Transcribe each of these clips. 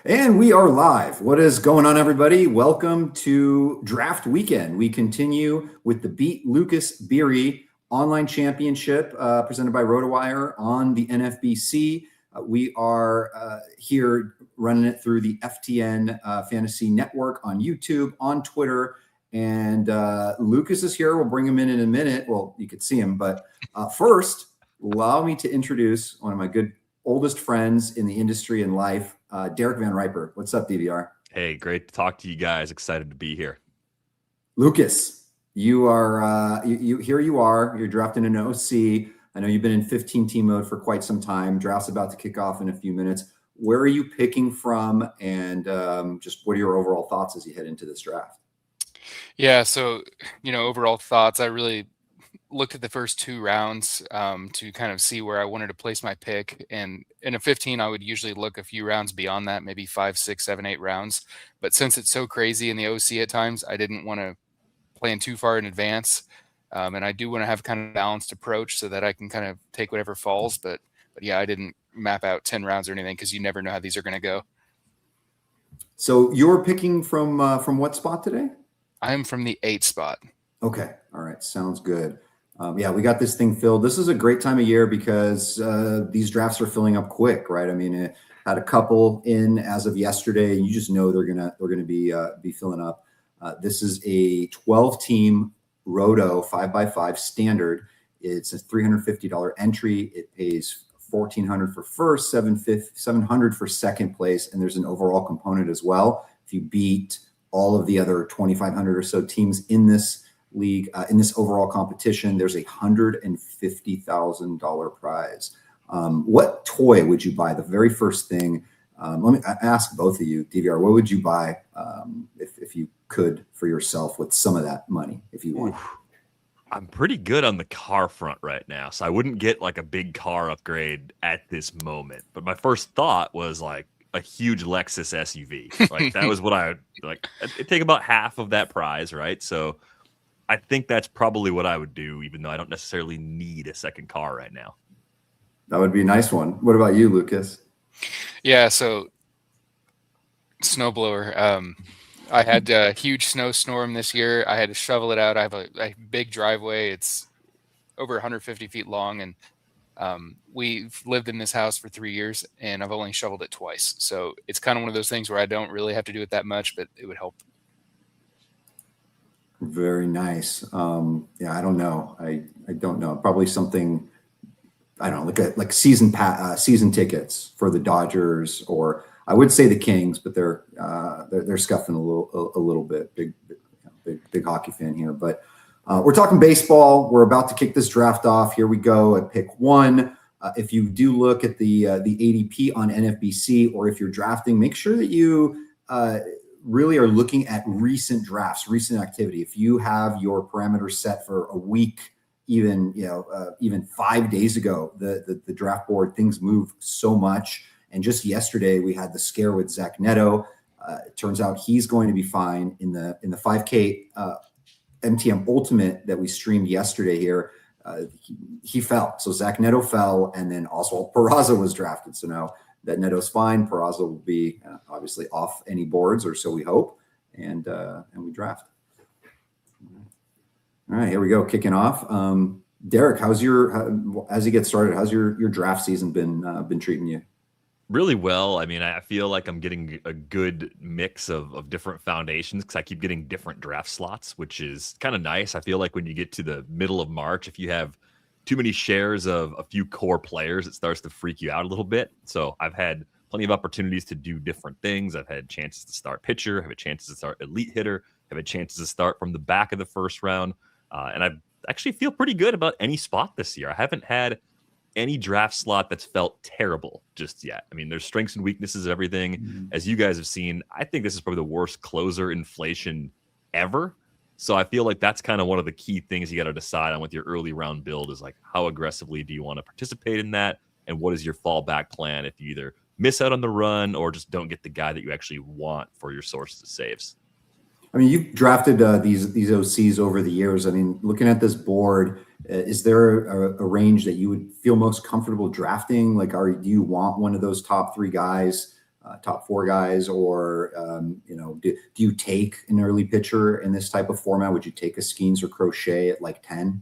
And we are live. What is going on, everybody? Welcome to Draft Weekend. We continue with the Beat Lucas Biery Online Championship presented by RotoWire on the NFBC. We are here running it through the FTN Fantasy Network on YouTube, on Twitter, and Lucas is here. We'll bring him in a minute. Well, you could see him, but first, allow me to introduce one of my good oldest friends in the industry and life, Derek Van Riper. What's up, DVR? Hey, great to talk to you guys. Excited to be here. Lucas, you are here. You are. You're drafting an OC. I know you've been in 15-team mode for quite some time. Draft's about to kick off in a few minutes. Where are you picking from, and just what are your overall thoughts as you head into this draft? Yeah, so overall thoughts. I really looked at the first two rounds to kind of see where I wanted to place my pick. And in a 15, I would usually look a few rounds beyond that, maybe 5, 6, 7, 8 rounds. But since it's so crazy in the OC at times, I didn't want to plan too far in advance. And I do want to have kind of a balanced approach so that I can kind of take whatever falls. But yeah, I didn't map out 10 rounds or anything because you never know how these are going to go. So you're picking from what spot today? I'm from the 8th spot. Okay. All right. Sounds good. Yeah, we got this thing filled. This is a great time of year because these drafts are filling up quick, right? I mean, it had a couple in as of yesterday, and you just know they're gonna be filling up. This is a 12-team Roto 5x5 standard. It's a $350 entry. It pays $1,400 for first, $700 for second place, and there's an overall component as well. If you beat all of the other 2,500 or so teams in this league, in this overall competition, there's $150,000 prize. What toy would you buy? The very first thing, let me ask both of you, DVR, what would you buy if you could for yourself with some of that money, if you want? I'm pretty good on the car front right now, so I wouldn't get like a big car upgrade at this moment. But my first thought was like a huge Lexus SUV. Like that was what I would like. It'd take about half of that prize, right? So I think that's probably what I would do, even though I don't necessarily need a second car right now. That would be a nice one. What about you, Lucas? Yeah, so snowblower. I had a huge snowstorm this year. I had to shovel it out. I have a big driveway. It's over 150 feet long, and we've lived in this house for 3 years, and I've only shoveled it twice. So it's kind of one of those things where I don't really have to do it that much, but it would help. Very nice. Yeah, I don't know. I don't know. Probably something, I don't know, like season tickets for the Dodgers, or I would say the Kings, but they're scuffing a little bit. Big hockey fan here, but we're talking baseball. We're about to kick this draft off. Here we go at pick 1. If you do look at the ADP on NFBC, or if you're drafting, make sure that you really are looking at recent drafts, recent activity. If you have your parameters set for a week, even 5 days ago, the draft board, things move so much. And just yesterday we had the scare with Zach Neto. It turns out he's going to be fine in the 5K MTM Ultimate that we streamed yesterday here. He fell. So Zach Neto fell, and then Oswald Peraza was drafted. So now that Neto's fine, Peraza will be obviously off any boards, or so we hope, and we draft. All right, here we go, kicking off. Derek, as you get started, how's your draft season been treating you? Really well. I mean, I feel like I'm getting a good mix of different foundations because I keep getting different draft slots, which is kind of nice. I feel like when you get to the middle of March, if you have too many shares of a few core players, it starts to freak you out a little bit. So I've had plenty of opportunities to do different things. I've had chances to start pitcher, have a chance to start elite hitter, have a chance to start from the back of the first round. And I actually feel pretty good about any spot this year. I haven't had any draft slot that's felt terrible just yet. I mean, there's strengths and weaknesses of everything. Mm-hmm. As you guys have seen, I think this is probably the worst closer inflation ever. So I feel like that's kind of one of the key things you got to decide on with your early round build is like, how aggressively do you want to participate in that? And what is your fallback plan if you either miss out on the run or just don't get the guy that you actually want for your sources of saves? I mean, you've drafted these OCs over the years. I mean, looking at this board, is there a range that you would feel most comfortable drafting? Like, do you want one of those top 3 guys top 4 guys, or do you take an early pitcher in this type of format? Would you take a Skeens or Crochet at like 10?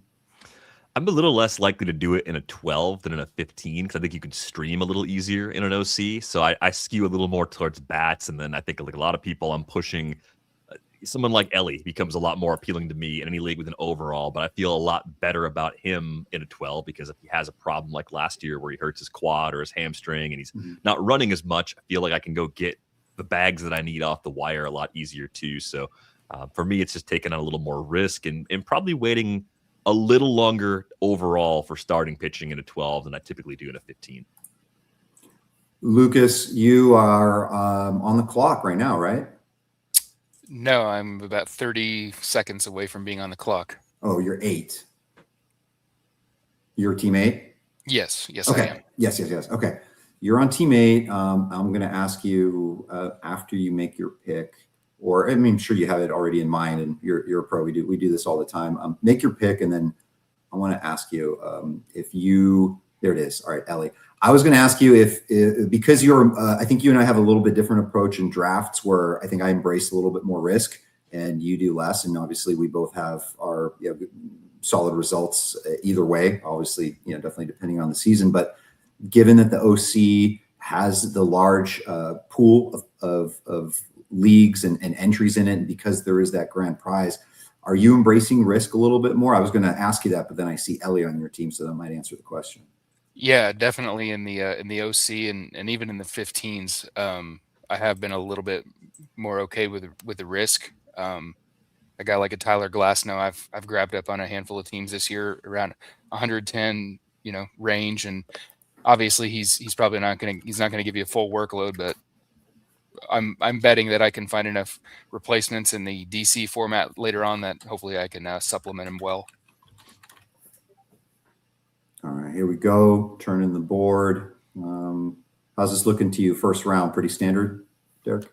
I'm a little less likely to do it in a 12 than in a 15 because I think you can stream a little easier in an OC. So I skew a little more towards bats, and then I think like a lot of people, I'm pushing someone like Ellie becomes a lot more appealing to me in any league with an overall, but I feel a lot better about him in a 12 because if he has a problem like last year where he hurts his quad or his hamstring and he's not running as much, I feel like I can go get the bags that I need off the wire a lot easier too. So for me, it's just taking on a little more risk and probably waiting a little longer overall for starting pitching in a 12 than I typically do in a 15. Lucas, you are on the clock right now, right? No, I'm about 30 seconds away from being on the clock. Oh, you're 8. You're team 8? Yes, okay. I am. Yes. Okay. You're on team 8. I'm going to ask you after you make your pick, or I mean, sure you have it already in mind, and you're a pro. We do this all the time. Make your pick, and then I want to ask you if you. There it is. All right, Ellie. I was going to ask you if because you're, I think you and I have a little bit different approach in drafts where I think I embrace a little bit more risk and you do less. And obviously we both have our solid results either way, obviously, definitely depending on the season. But given that the OC has the large pool of leagues and entries in it, and because there is that grand prize, are you embracing risk a little bit more? I was going to ask you that, but then I see Ellie on your team, so that might answer the question. Yeah, definitely in the OC and even in the 15s, I have been a little bit more okay with the risk. A guy like a Tyler Glasnow, I've grabbed up on a handful of teams this year around 110, range, and obviously he's probably not going to give you a full workload, but I'm betting that I can find enough replacements in the DC format later on that hopefully I can supplement him well. All right, here we go. Turning the board. How's this looking to you? First round, pretty standard, Derek?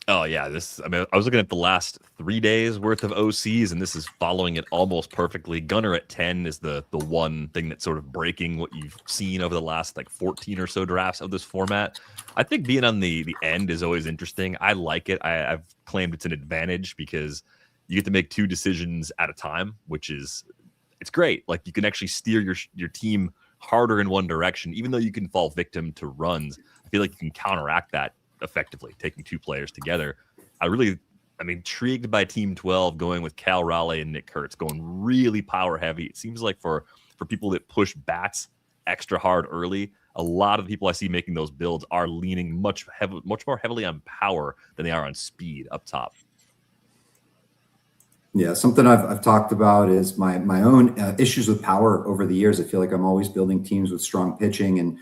Oh yeah, I was looking at the last 3 days worth of OCs, and this is following it almost perfectly. Gunner at 10 is the one thing that's sort of breaking what you've seen over the last 14 or so drafts of this format. I think being on the end is always interesting. I like it. I've claimed it's an advantage because you get to make 2 decisions at a time, which is it's great. Like you can actually steer your team harder in one direction, even though you can fall victim to runs. I feel like you can counteract that effectively, taking 2 players together. I'm intrigued by Team 12 going with Cal Raleigh and Nick Kurtz, going really power heavy. It seems like for people that push bats extra hard early, a lot of the people I see making those builds are leaning much more heavily on power than they are on speed up top. Yeah, something I've talked about is my own issues with power over the years. I feel like I'm always building teams with strong pitching, and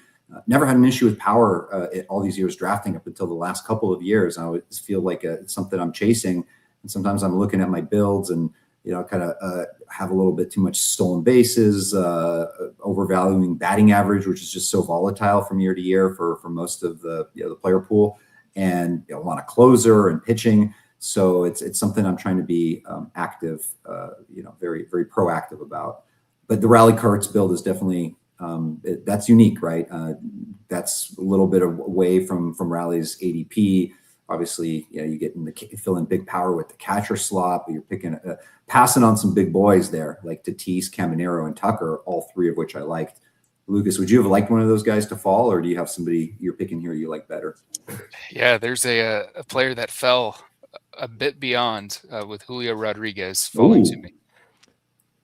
never had an issue with power all these years drafting up until the last couple of years. I always feel like it's something I'm chasing, and sometimes I'm looking at my builds and kind of have a little bit too much stolen bases, overvaluing batting average, which is just so volatile from year to year for most of the the player pool, and want a closer and pitching. So it's something I'm trying to be active, very, very proactive about. But the Raleigh Kurtz build is definitely that's unique, right? That's a little bit away from Raleigh's ADP. Obviously, you get fill in big power with the catcher slot, but you're picking passing on some big boys there like Tatis, Caminero, and Tucker, all 3 of which I liked. Lucas, would you have liked one of those guys to fall, or do you have somebody you're picking here you like better? Yeah, there's a player that fell a bit beyond with Julio Rodriguez falling to me.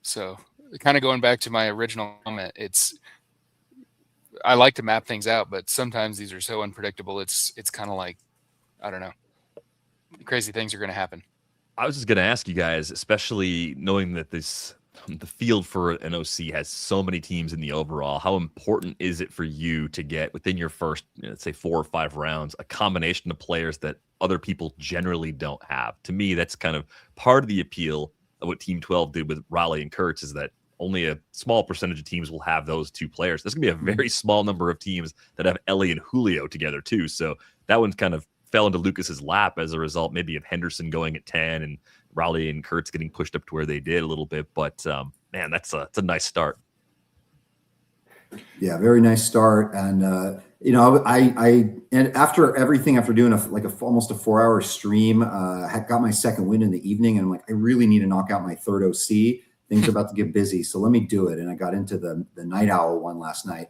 So kind of going back to my original comment, I like to map things out, but sometimes these are so unpredictable. It's kind of like, I don't know, crazy things are going to happen. I was just going to ask you guys, especially knowing that the field for an OC has so many teams in the overall, how important is it for you to get within your first, let's say 4 or 5 rounds, a combination of players that other people generally don't have? To me, that's kind of part of the appeal of what Team 12 did with Raleigh and Kurtz, is that only a small percentage of teams will have those 2 players. There's going to be a very small number of teams that have Ellie and Julio together too. So that one kind of fell into Lucas's lap as a result, maybe of Henderson going at 10 and Raleigh and Kurtz getting pushed up to where they did a little bit. But man, it's a nice start. Yeah, very nice start. And and after doing almost a 4-hour stream, had got my second win in the evening, and I'm like, I really need to knock out my third OC. Things are about to get busy, so let me do it. And I got into the night owl one last night,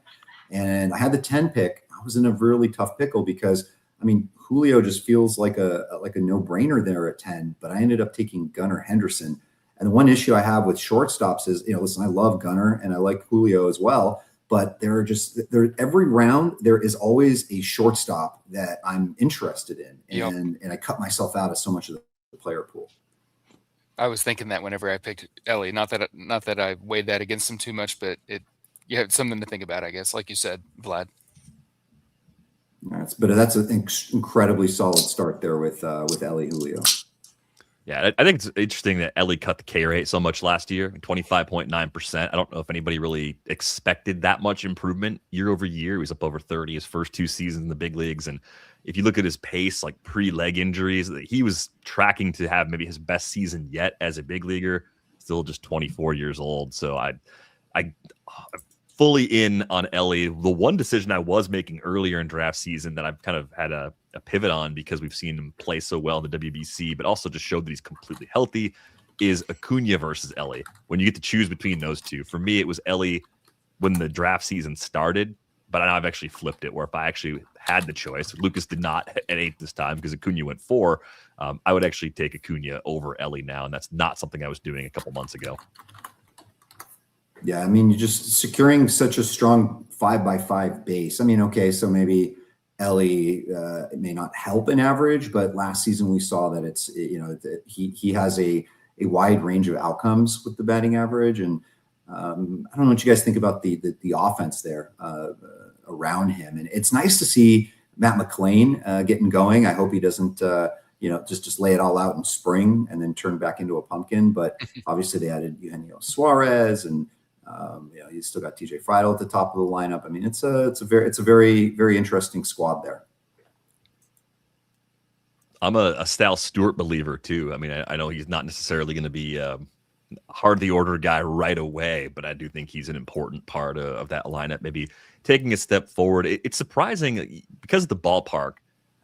and I had the 10 pick. I was in a really tough pickle because I mean Julio just feels like a no brainer there at 10, but I ended up taking Gunnar Henderson. And the one issue I have with shortstops is, listen, I love Gunnar and I like Julio as well, but every round there is always a shortstop that I'm interested in, and I cut myself out of so much of the player pool. I was thinking that whenever I picked Ellie, not that I weighed that against him too much, but you have something to think about, I guess, like you said, Vlad. That's an incredibly solid start there with Ellie Julio. Yeah, I think it's interesting that Ellie cut the K rate so much last year, 25.9%. I don't know if anybody really expected that much improvement year over year. He was up over 30 his first 2 seasons in the big leagues. And if you look at his pace, like pre-leg injuries, he was tracking to have maybe his best season yet as a big leaguer, still just 24 years old. So I'm fully in on Ellie. The one decision I was making earlier in draft season that I've kind of had a pivot on because we've seen him play so well in the WBC, but also just showed that he's completely healthy, is Acuna versus Ellie. When you get to choose between those two, for me, it was Ellie when the draft season started, but now I've actually flipped it where if I actually had the choice, Lucas did not at 8 this time because Acuna went 4, I would actually take Acuna over Ellie now, and that's not something I was doing a couple months ago. Yeah, I mean, you're just securing such a strong 5x5 base. I mean, okay, so maybe Ellie it may not help in average, but last season we saw that it's that he has a wide range of outcomes with the batting average, and I don't know what you guys think about the offense there around him, and it's nice to see Matt McLain getting going. I hope he doesn't just lay it all out in spring and then turn back into a pumpkin. But obviously they added Eugenio Suarez and. You still got TJ Friedel at the top of the lineup. I mean, it's a very, very interesting squad there. I'm a Sal Stewart believer too. I mean, I know he's not necessarily going to be a hard the order guy right away, but I do think he's an important part of that lineup. Maybe taking a step forward. It's surprising because of the ballpark.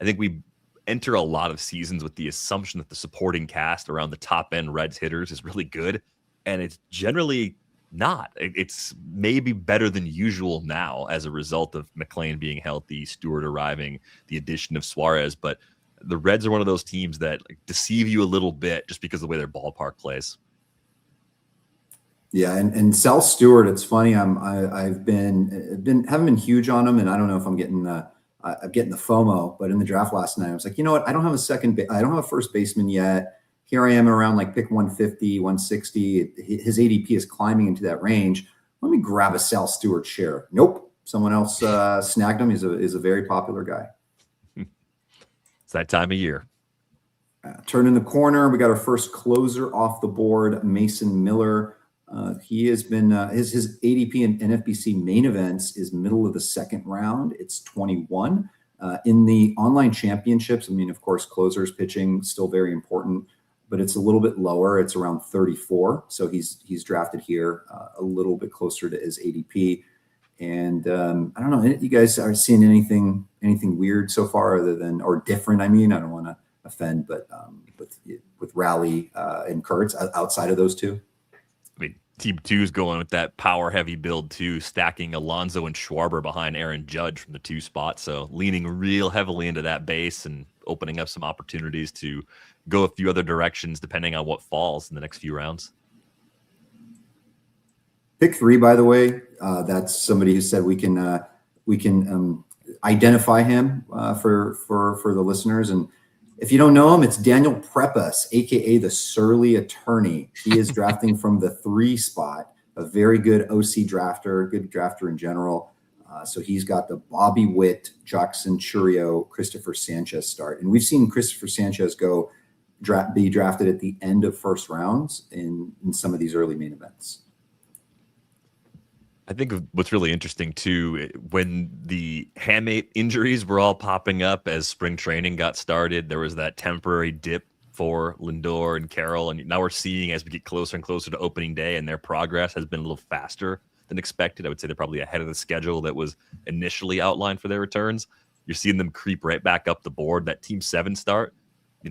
I think we enter a lot of seasons with the assumption that the supporting cast around the top end Reds hitters is really good, and it's generally not. It's maybe better than usual now as a result of McLain being healthy, Stewart arriving, the addition of Suarez. But the Reds are one of those teams that deceive you a little bit just because of the way their ballpark plays. Yeah, and Sal Stewart, it's funny. Haven't been huge on him, and I don't know if I'm getting the FOMO. But in the draft last night, I was like, you know what? I don't have a first baseman yet. Here I am around like pick 150, 160. His ADP is climbing into that range. Let me grab a Sal Stewart share. Nope. Someone else snagged him. He's a very popular guy. It's that time of year. Turning the corner, we got our first closer off the board, Mason Miller. He has been his ADP in NFBC main events is middle of the second round. It's 21. In the online championships, I mean, of course, closers pitching still very important, but it's a little bit lower. It's around 34. So he's drafted here a little bit closer to his ADP. And I don't know, you guys are seeing anything weird so far other than, or different? I mean, I don't want to offend, but with Raleigh and Kurtz outside of those two. I mean, Team 2 is going with that power heavy build too, stacking Alonso and Schwarber behind Aaron Judge from the 2 spot. So leaning real heavily into that base and opening up some opportunities to go a few other directions depending on what falls in the next few rounds. Pick 3, by the way, that's somebody who said we can identify him for the listeners. And if you don't know him, it's Daniel Prepas, aka the Surly Attorney. He is drafting from the 3 spot, a very good OC drafter, good drafter in general. So he's got the Bobby Witt, Jackson Churio, Christopher Sanchez start. And we've seen Christopher Sanchez be drafted at the end of first rounds in some of these early main events. I think what's really interesting too, when the hamate injuries were all popping up as spring training got started, there was that temporary dip for Lindor and Carroll. And now we're seeing as we get closer and closer to opening day and their progress has been a little faster than expected. I would say they're probably ahead of the schedule that was initially outlined for their returns. You're seeing them creep right back up the board. That Team 7 start,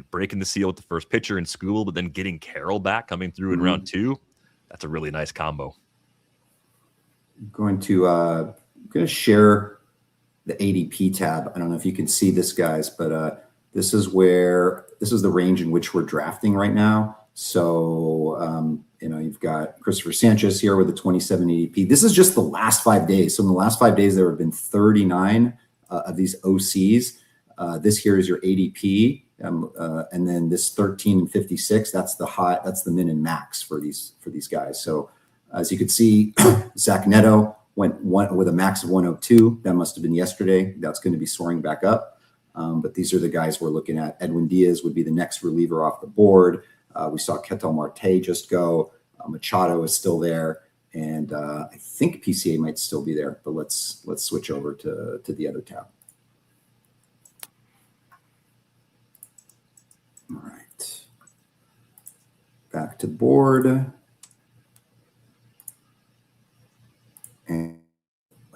breaking the seal with the first pitcher in school, but then getting Carroll back coming through in round 2. That's a really nice combo. I'm going to share the ADP tab. I don't know if you can see this, guys, but this is the range in which we're drafting right now. So, you've got Christopher Sanchez here with a 27 ADP. This is just the last 5 days. So in the last 5 days, there have been 39 of these OCs. This here is your ADP. And then this 13 and 56, that's the min and max for these guys. So as you can see, Zach Neto went with a max of 102. That must have been yesterday. That's going to be soaring back up. But these are the guys we're looking at. Edwin Diaz would be the next reliever off the board. We saw Ketel Marte just go. Machado is still there. And I think PCA might still be there. But let's switch over to the other tab. All right. Back to the board. And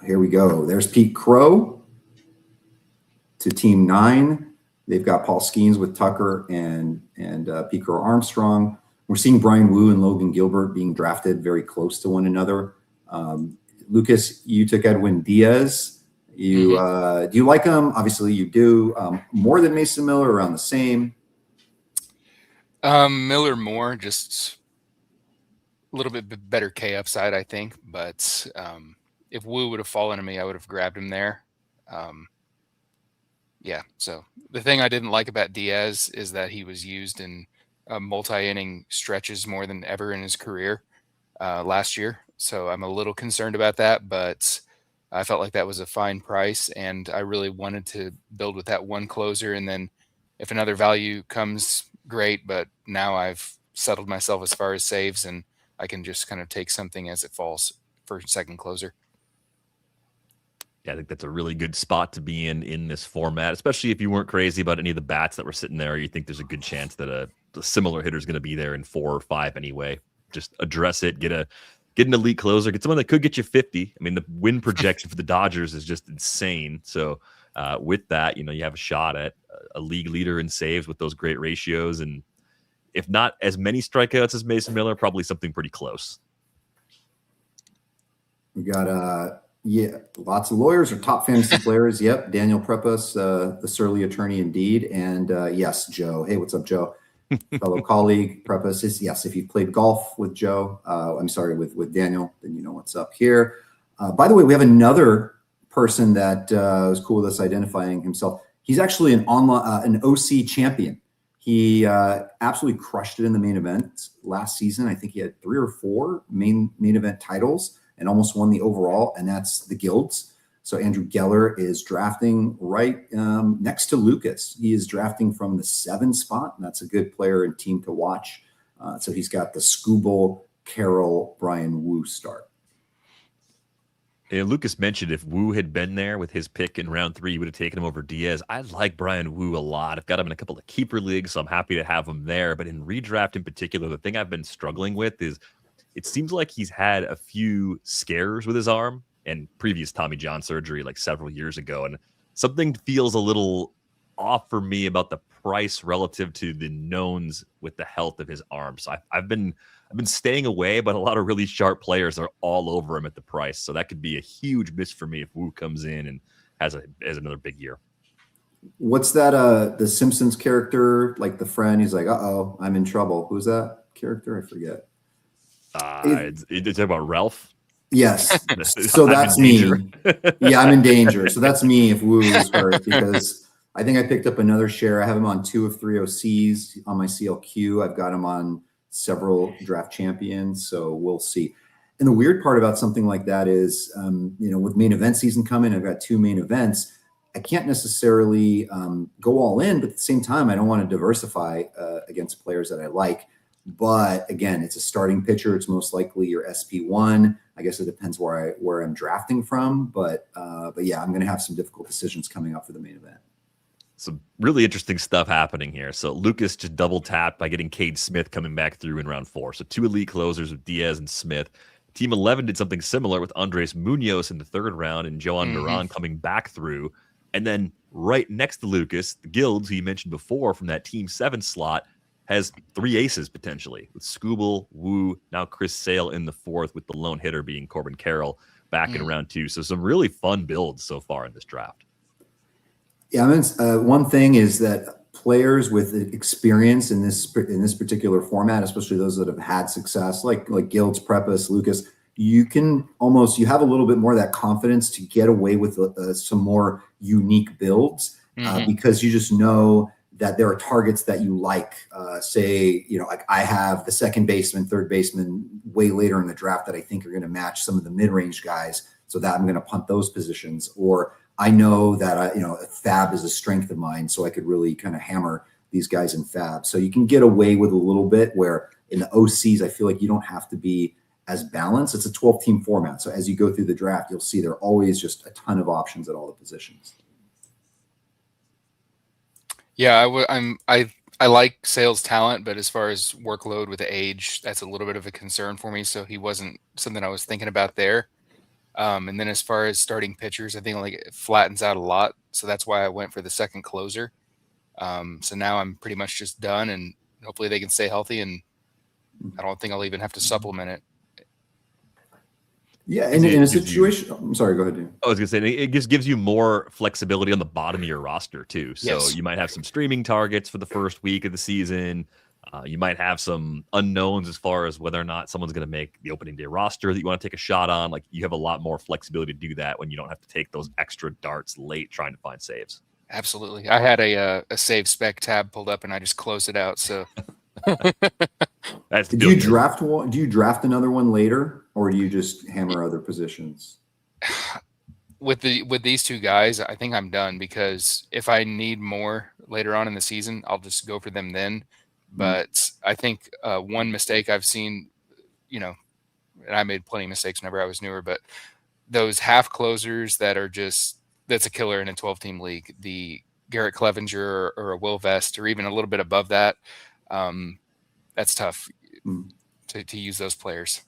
here we go. There's Pete Crow to Team 9. They've got Paul Skeens with Tucker and Pete Crow Armstrong. We're seeing Brian Wu and Logan Gilbert being drafted very close to one another. Lucas, you took Edwin Diaz. Do you like him? Obviously, you do. More than Mason Miller, around the same? Miller more, just a little bit better K upside, I think. But if Wu would have fallen to me, I would have grabbed him there. Yeah. So the thing I didn't like about Diaz is that he was used in multi-inning stretches more than ever in his career last year. So I'm a little concerned about that, but I felt like that was a fine price, and I really wanted to build with that one closer. And then if another value comes, great. But now I've settled myself as far as saves, and I can just kind of take something as it falls for second closer. Yeah, I think that's a really good spot to be in this format, especially if you weren't crazy about any of the bats that were sitting there. You think there's a good chance that a similar hitter is going to be there in 4 or 5 anyway. Just address it, get an elite closer, get someone that could get you 50. I mean, the win projection for the Dodgers is just insane. So with that, you have a shot at a league leader in saves with those great ratios. And if not as many strikeouts as Mason Miller, probably something pretty close. We got lots of lawyers or top fantasy players. Yep, Daniel Prepas, the surly attorney indeed. And yes, Joe. Hey, what's up, Joe? Fellow colleague. Prepas is, yes, if you've played golf with Joe, with Daniel, then you know what's up here. By the way, we have another person that was cool with us identifying himself. He's actually an OC champion. He absolutely crushed it in the main event last season. I think he had 3 or 4 main event titles and almost won the overall, and that's the Guilds. So Andrew Geller is drafting right next to Lucas. He is drafting from the 7 spot, and that's a good player and team to watch. So he's got the Skubal, Carroll, Brian Wu start. And Lucas mentioned if Wu had been there with his pick in round 3, he would have taken him over Diaz. I like Brian Wu a lot. I've got him in a couple of keeper leagues, so I'm happy to have him there. But in redraft in particular, the thing I've been struggling with is it seems like he's had a few scares with his arm and previous Tommy John surgery like several years ago. And something feels a little off for me about the price relative to the knowns with the health of his arm. So I've been staying away, but a lot of really sharp players are all over him at the price. So that could be a huge miss for me if Wu comes in and has another big year. What's that, the Simpsons character, like the friend, he's like, uh-oh, I'm in trouble. Who's that character? I forget. It's about Ralph. Yes. So that's me. Yeah, I'm in danger. So that's me if Wu is hurt, because I think I picked up another share. I have him on 2 of 3 OCs on my CLQ. I've got him on several draft champions. So we'll see. And the weird part about something like that is, with main event season coming, I've got 2 main events. I can't necessarily go all in, but at the same time, I don't want to diversify against players that I like. But again, it's a starting pitcher. It's most likely your SP1. I guess it depends where I'm drafting from. But yeah, I'm going to have some difficult decisions coming up for the main event. Some really interesting stuff happening here. So Lucas just double tapped by getting Cade Smith coming back through in round 4. So 2 elite closers with Diaz and Smith. Team 11 did something similar with Andres Munoz in the 3rd round and Joan Duran coming back through. And then right next to Lucas, the Guilds, who you mentioned before from that Team 7 slot, has 3 aces potentially with Scooble, Wu, now Chris Sale in the 4th, with the lone hitter being Corbin Carroll back in round 2. So some really fun builds so far in this draft. Yeah, I mean, one thing is that players with experience in this particular format, especially those that have had success, like Guilds, Prepus, Lucas, you have a little bit more of that confidence to get away with some more unique builds because you just know that there are targets that you like. Say, like I have the second baseman, third baseman way later in the draft that I think are going to match some of the mid-range guys, so that I'm going to punt those positions. Or I know that Fab is a strength of mine, so I could really kind of hammer these guys in Fab. So you can get away with a little bit, where in the OCs, I feel like you don't have to be as balanced. It's a 12-team format, so as you go through the draft, you'll see there are always just a ton of options at all the positions. Yeah, I like Sale's talent, but as far as workload with age, that's a little bit of a concern for me. So he wasn't something I was thinking about there. And then as far as starting pitchers, I think like it flattens out a lot. So that's why I went for the second closer. So now I'm pretty much just done, and hopefully they can stay healthy, and I don't think I'll even have to supplement it. Yeah, and in a situation, I'm sorry, go ahead, dude. I was gonna say it just gives you more flexibility on the bottom of your roster too. So Yes. you might have some streaming targets for the first week of the season. You might have some unknowns as far as whether or not someone's going to make the opening day roster that you want to take a shot on. Like, you have a lot more flexibility to do that when you don't have to take those extra darts late trying to find saves. Absolutely. I had a save spec tab pulled up and I just closed it out. So That's do you draft one? Do you draft another one later, or do you just hammer other positions? With these two guys, I think I'm done, because if I need more later on in the season, I'll just go for them then. But I think one mistake I've seen, and I made plenty of mistakes whenever I was newer, but those half closers that's a killer in a 12-team league. The Garrett Clevenger or a Will Vest, or even a little bit above that, that's tough to use those players.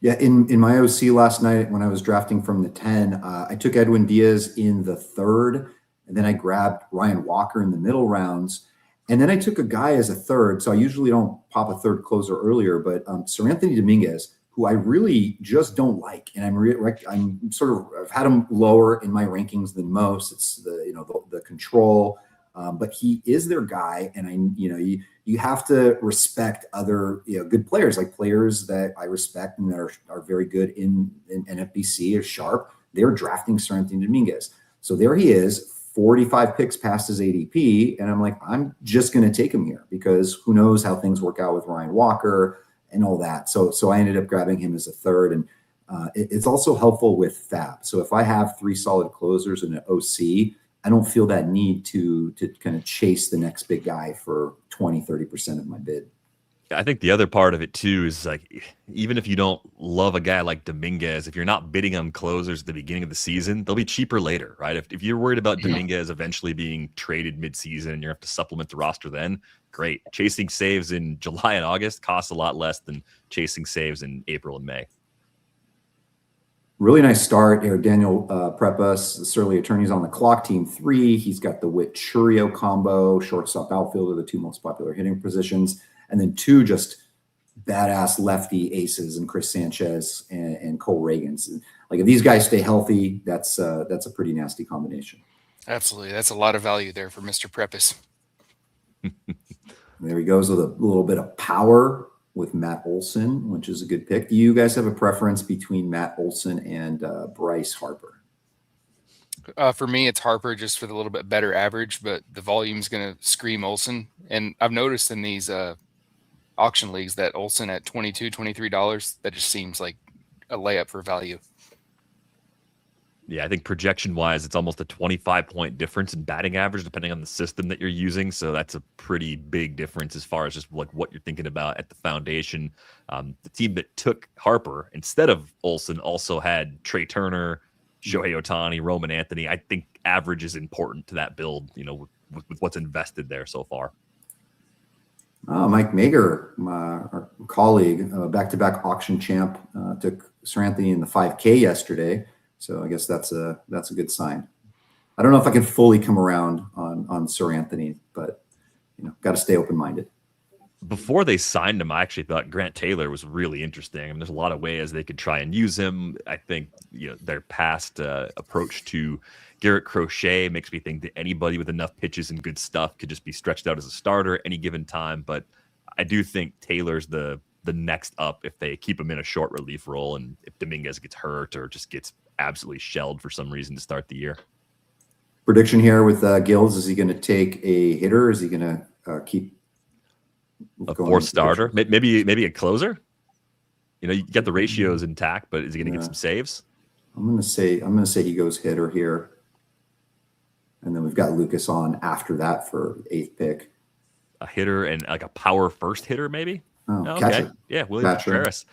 Yeah, in my OC last night when I was drafting from the 10, I took Edwin Diaz in the 3rd, and then I grabbed Ryan Walker in the middle rounds. And then I took a guy as a 3rd. So I usually don't pop a 3rd closer earlier, but Sir Anthony Dominguez, who I really just don't like. And I'm sort of, I've had him lower in my rankings than most. It's the control, but he is their guy. And you have to respect other, good players, like players that I respect and that are very good in NFBC, are sharp. They're drafting Sir Anthony Dominguez. So there he is, 45 picks past his ADP. And I'm like, I'm just going to take him here, because who knows how things work out with Ryan Walker and all that. So I ended up grabbing him as a 3rd. And it's also helpful with Fab. So if I have 3 solid closers in an OC, I don't feel that need to kind of chase the next big guy for 20-30% of my bid. I think the other part of it too is, like, even if you don't love a guy like Dominguez, if you're not bidding on closers at the beginning of the season, they'll be cheaper later, right? If you're worried about Dominguez eventually being traded mid-season and you have to supplement the roster, then great. Chasing saves in July and August costs a lot less than chasing saves in April and May. Really nice start here. Daniel Prepus, the Surly Attorney's on the clock, team 3. He's got the Witt Churio combo, shortstop, outfielder, the 2 most popular hitting positions. And then 2 just badass lefty aces, and Chris Sanchez and Cole Reagans. Like, if these guys stay healthy, that's a pretty nasty combination. Absolutely. That's a lot of value there for Mr. Prepus. There he goes with a little bit of power with Matt Olson, which is a good pick. Do you guys have a preference between Matt Olson and Bryce Harper? For me, it's Harper, just for the little bit better average, but the volume's going to scream Olson. And I've noticed in these auction leagues that Olson at $22, $23, that just seems like a layup for value. Yeah, I think projection-wise, it's almost a 25-point difference in batting average, depending on the system that you're using. So that's a pretty big difference as far as just like what you're thinking about at the foundation. The team that took Harper instead of Olson also had Trey Turner, Shohei Ohtani, Roman Anthony. I think average is important to that build, with what's invested there so far. Mike Mager, our colleague, back-to-back auction champ, took Sir Anthony in the 5K yesterday. So I guess that's a good sign. I don't know if I can fully come around on Sir Anthony, but got to stay open-minded. Before they signed him, I actually thought Grant Taylor was really interesting. I mean, there's a lot of ways they could try and use him. I think their past approach to Garrett Crochet makes me think that anybody with enough pitches and good stuff could just be stretched out as a starter any given time. But I do think Taylor's the next up if they keep him in a short relief role, and if Dominguez gets hurt or just gets absolutely shelled for some reason to start the year. Prediction here with Gills: is he going to take a hitter? Or is he going to keep a fourth starter? Maybe a closer. You get the ratios intact, but is he going to get some saves? I'm going to say he goes hitter here, and then we've got Lucas on after that for 8th pick. A hitter and like a power first hitter, maybe. Okay. Catcher. Yeah, William Contreras.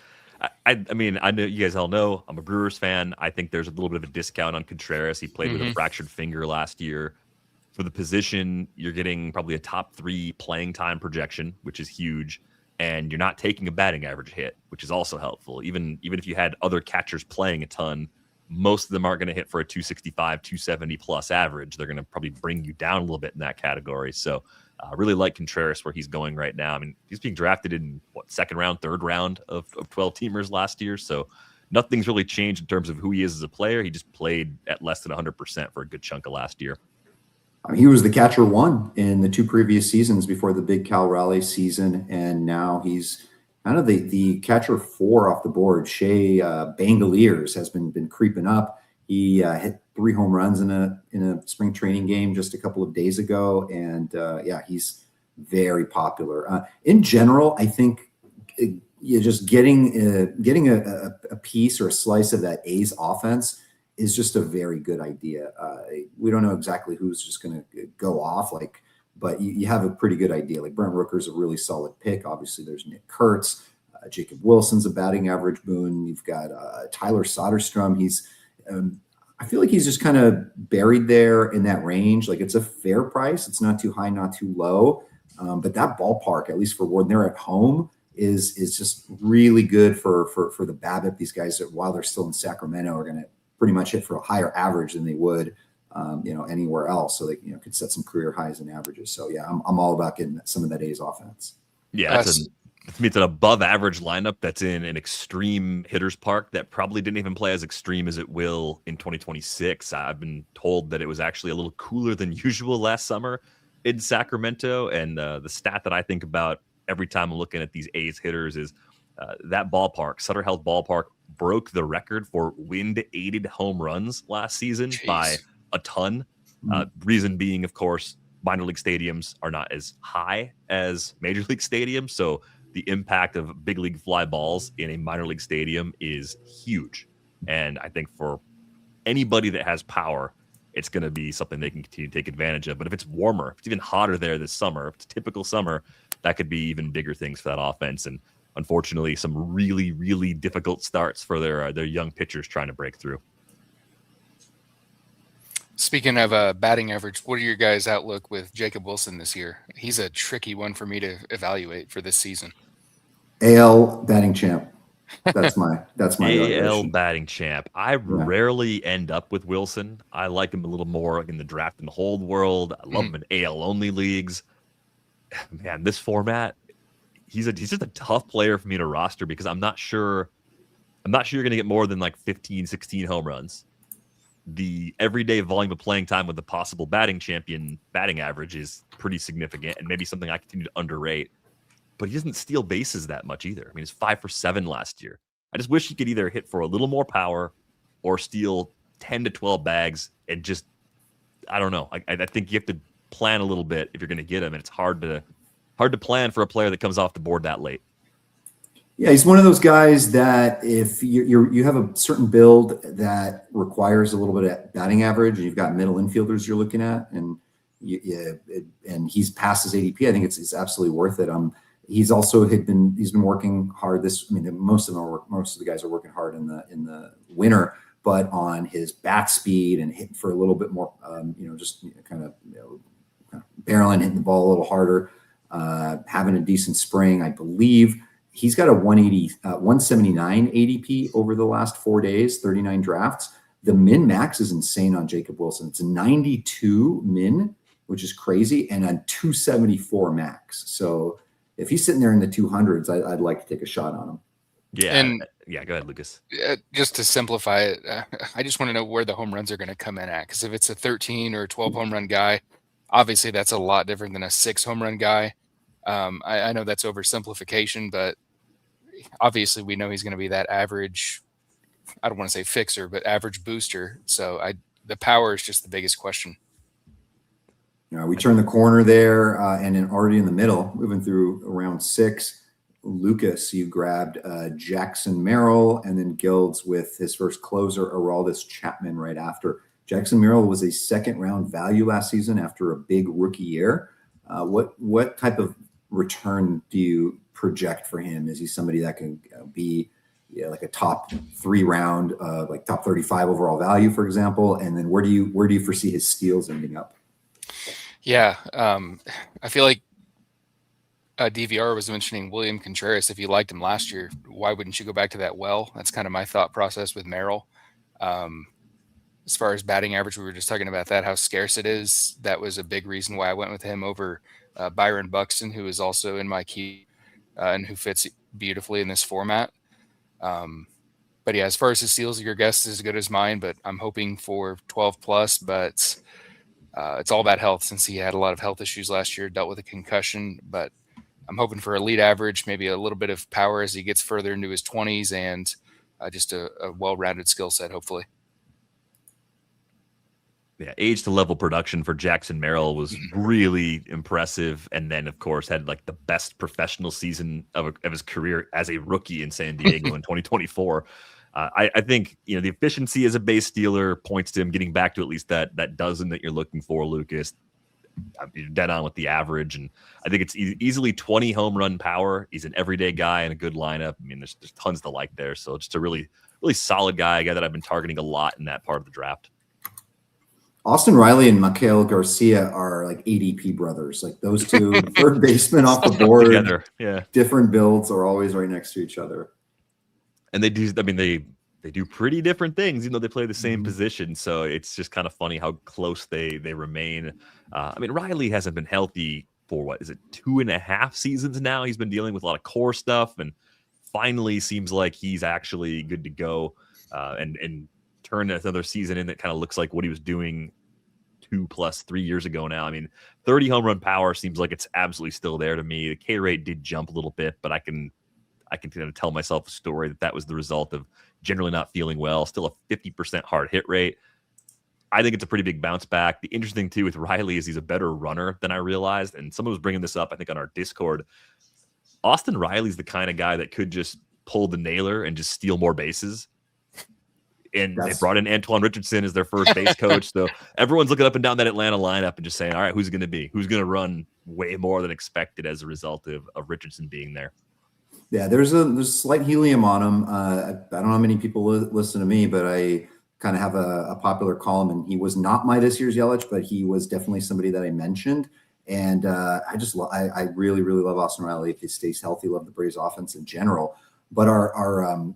I mean, I know you guys all know I'm a Brewers fan. I think there's a little bit of a discount on Contreras. He played with a fractured finger last year. For the position, you're getting probably a top 3 playing time projection, which is huge, and you're not taking a batting average hit, which is also helpful. Even if you had other catchers playing a ton, most of them aren't going to hit for a 265, 270 plus average. They're going to probably bring you down a little bit in that category. So I really like Contreras where he's going right now. I mean, he's being drafted in second round, third round of 12 teamers last year. So nothing's really changed in terms of who he is as a player. He just played at less than 100% for a good chunk of last year. He was the catcher 1 in the 2 previous seasons before the big Cal Raleigh season, and now he's kind of the catcher 4 off the board. Shea Bangaliers has been creeping up. He hit 3 home runs in a spring training game just a couple of days ago, and he's very popular. In general, I think you're just getting a piece or a slice of that A's offense is just a very good idea. We don't know exactly who's just going to go off, but you have a pretty good idea. Like Brent Rooker's a really solid pick. Obviously, there's Nick Kurtz, Jacob Wilson's a batting average boon. You've got Tyler Soderstrom. I feel like he's just kind of buried there in that range. Like it's a fair price. It's not too high, not too low. But that ballpark, at least for when they're at home, is just really good for the BABIP. These guys, while they're still in Sacramento, are going to pretty much hit for a higher average than they would, anywhere else. So they, could set some career highs and averages. So yeah, I'm all about getting some of that A's offense. Yeah, to me, it's an above average lineup that's in an extreme hitters park that probably didn't even play as extreme as it will in 2026. I've been told that it was actually a little cooler than usual last summer in Sacramento. And the stat that I think about every time I'm looking at these A's hitters is that ballpark, Sutter Health Ballpark, broke the record for wind-aided home runs last season by a ton. Reason being, of course, minor league stadiums are not as high as major league stadiums. So the impact of big league fly balls in a minor league stadium is huge. And I think for anybody that has power, it's going to be something they can continue to take advantage of. But if it's warmer, if it's even hotter there this summer, if it's typical summer, that could be even bigger things for that offense. And unfortunately, some really, really difficult starts for their young pitchers trying to break through. Speaking of batting average, what are your guys' outlook with Jacob Wilson this year? He's a tricky one for me to evaluate for this season. AL batting champ. That's my AL batting champ. I rarely end up with Wilson. I like him a little more in the draft and hold world. I love him in AL only leagues. Man, this format, he's just a tough player for me to roster because I'm not sure you're going to get more than like 15, 16 home runs. The everyday volume of playing time with the possible batting champion batting average is pretty significant and maybe something I continue to underrate. But he doesn't steal bases that much either. I mean, he's 5 for 7 last year. I just wish he could either hit for a little more power or steal 10 to 12 bags and just, I don't know. I think you have to plan a little bit if you're going to get him, and it's hard to plan for a player that comes off the board that late. Yeah, he's one of those guys that if you have a certain build that requires a little bit of batting average, and you've got middle infielders you're looking at, and and he's past his ADP, I think it's absolutely worth it. He's also been working hard most of the guys are working hard in the winter, but on his bat speed and hitting for a little bit more, kind of barreling, hitting the ball a little harder. having a decent spring. I believe he's got a 179 ADP over the last 4 days, 39 drafts. The min max is insane on Jacob Wilson. It's a 92 min, which is crazy, and a 274 max. So if he's sitting there in the 200s, I'd like to take a shot on him. Yeah. And yeah, go ahead, Lucas. Just to simplify it, I just want to know where the home runs are going to come in at. Because if it's a 13 or 12 home run guy, obviously that's a lot different than a 6 home run guy. I know that's oversimplification, but obviously we know he's going to be that average. I don't want to say fixer, but average booster. So the power is just the biggest question. We turn the corner there, and then already in the middle, moving through round 6. Lucas, you grabbed Jackson Merrill, and then Gilds with his first closer, Aroldis Chapman, right after. Jackson Merrill was a 2nd-round value last season after a big rookie year. What type of return do you project for him? Is he somebody that can be like a top 3 round, like top 35 overall value, for example? And then where do you foresee his steals ending up? Yeah, I feel like DVR was mentioning William Contreras. If you liked him last year, why wouldn't you go back to that well? That's kind of my thought process with Merrill. As far as batting average, we were just talking about that, how scarce it is. That was a big reason why I went with him over Byron Buxton, who is also in my queue and who fits beautifully in this format. But yeah, as far as his steals, your guess is as good as mine, but I'm hoping for 12 plus, but it's all about health since he had a lot of health issues last year, dealt with a concussion, but I'm hoping for elite average, maybe a little bit of power as he gets further into his 20s, and just a well-rounded skill set, hopefully. Yeah, age to level production for Jackson Merrill was really impressive. And then, of course, had like the best professional season of his career as a rookie in San Diego in 2024. I think, the efficiency as a base stealer points to him getting back to at least that dozen that you're looking for, Lucas. You're dead on with the average, and I think it's easily 20 home run power. He's an everyday guy in a good lineup. I mean, there's tons to like there. So just a really, really solid guy, a guy that I've been targeting a lot in that part of the draft. Austin Riley and Mikael Garcia are like ADP brothers. Like those two third basemen off the board together. Yeah, different builds are always right next to each other. And they do. I mean, they do pretty different things, even though they play the same position. So it's just kind of funny how close they remain. I mean, Riley hasn't been healthy for 2.5 seasons now. He's been dealing with a lot of core stuff, and finally seems like he's actually good to go. And turn another season in that kind of looks like what he was doing 2+3 years ago now. I mean, 30 home run power seems like it's absolutely still there to me. The K rate did jump a little bit, but I can kind of tell myself a story that was the result of generally not feeling well. Still a 50% hard hit rate. I think it's a pretty big bounce back. The interesting too with Riley is he's a better runner than I realized. And someone was bringing this up, I think, on our Discord. Austin Riley's the kind of guy that could just pull the nailer and just steal more bases. And they brought in Antoine Richardson as their first base coach. So everyone's looking up and down that Atlanta lineup and just saying, all right, who's going to be? Who's going to run way more than expected as a result of Richardson being there? Yeah, there's slight helium on him. I don't know how many people listen to me, but I kind of have a popular column, and he was not my this year's Yelich, but he was definitely somebody that I mentioned. And I really, really love Austin Riley if he stays healthy. Love the Braves offense in general. But our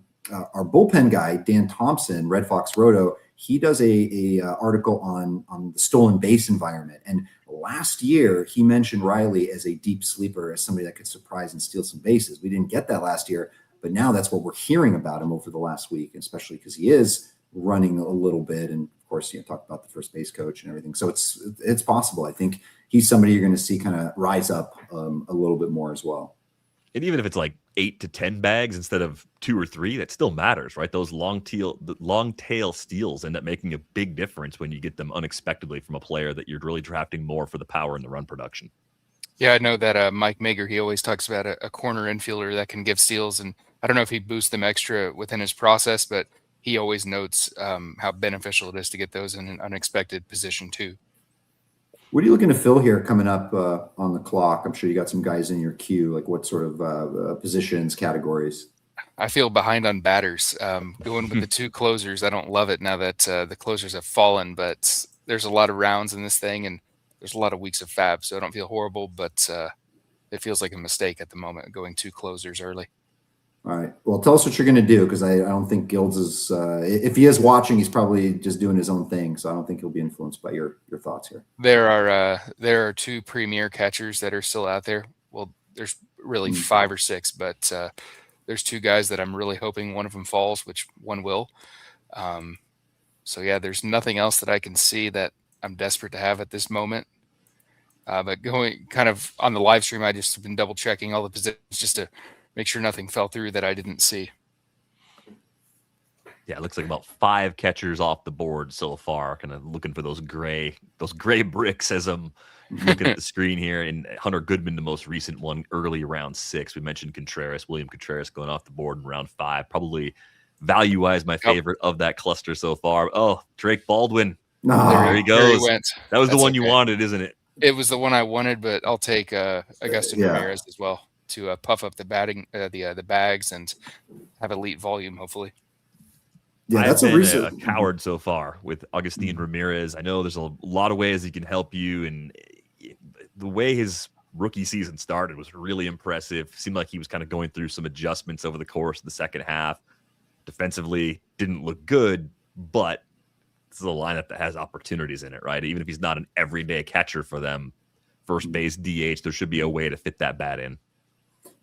bullpen guy, Dan Thompson, Red Fox Roto, he does a article on the stolen base environment. And last year, he mentioned Riley as a deep sleeper, as somebody that could surprise and steal some bases. We didn't get that last year, but now that's what we're hearing about him over the last week, especially because he is running a little bit. And of course, talk about the first base coach and everything. So it's possible. I think he's somebody you're going to see kind of rise up a little bit more as well. And even if it's like 8 to 10 bags instead of 2 or 3, that still matters, right? Those long tail steals end up making a big difference when you get them unexpectedly from a player that you're really drafting more for the power and the run production. Yeah, I know that Mike Mager, he always talks about a corner infielder that can give steals, and I don't know if he boosts them extra within his process, but he always notes how beneficial it is to get those in an unexpected position too. What are you looking to fill here coming up on the clock? I'm sure you got some guys in your queue. Like what sort of positions, categories? I feel behind on batters. Going with the 2 closers, I don't love it now that the closers have fallen, but there's a lot of rounds in this thing, and there's a lot of weeks of fab, so I don't feel horrible, but it feels like a mistake at the moment going 2 closers early. All right. Well, tell us what you're going to do, because I don't think Gilds is. If he is watching, he's probably just doing his own thing. So I don't think he'll be influenced by your thoughts here. There are 2 premier catchers that are still out there. Well, there's really 5 or 6, but there's 2 guys that I'm really hoping one of them falls, which one will. So yeah, there's nothing else that I can see that I'm desperate to have at this moment. But going kind of on the live stream, I just have been double checking all the positions just to make sure nothing fell through that I didn't see. Yeah, it looks like about 5 catchers off the board so far. Kind of looking for those gray bricks as I'm looking at the screen here. And Hunter Goodman, the most recent one, early round 6. We mentioned William Contreras going off the board in round 5. Probably value-wise my favorite of that cluster so far. Oh, Drake Baldwin. There he goes. That was the one you wanted, isn't it? It was the one I wanted, but I'll take Augustin Ramirez as well to puff up the batting, the bags, and have elite volume, hopefully. Yeah, that's a coward so far with Augustin Ramirez. I know there's a lot of ways he can help you, and the way his rookie season started was really impressive. Seemed like he was kind of going through some adjustments over the course of the second half. Defensively, didn't look good, but this is a lineup that has opportunities in it, right? Even if he's not an everyday catcher for them, first base, DH, there should be a way to fit that bat in.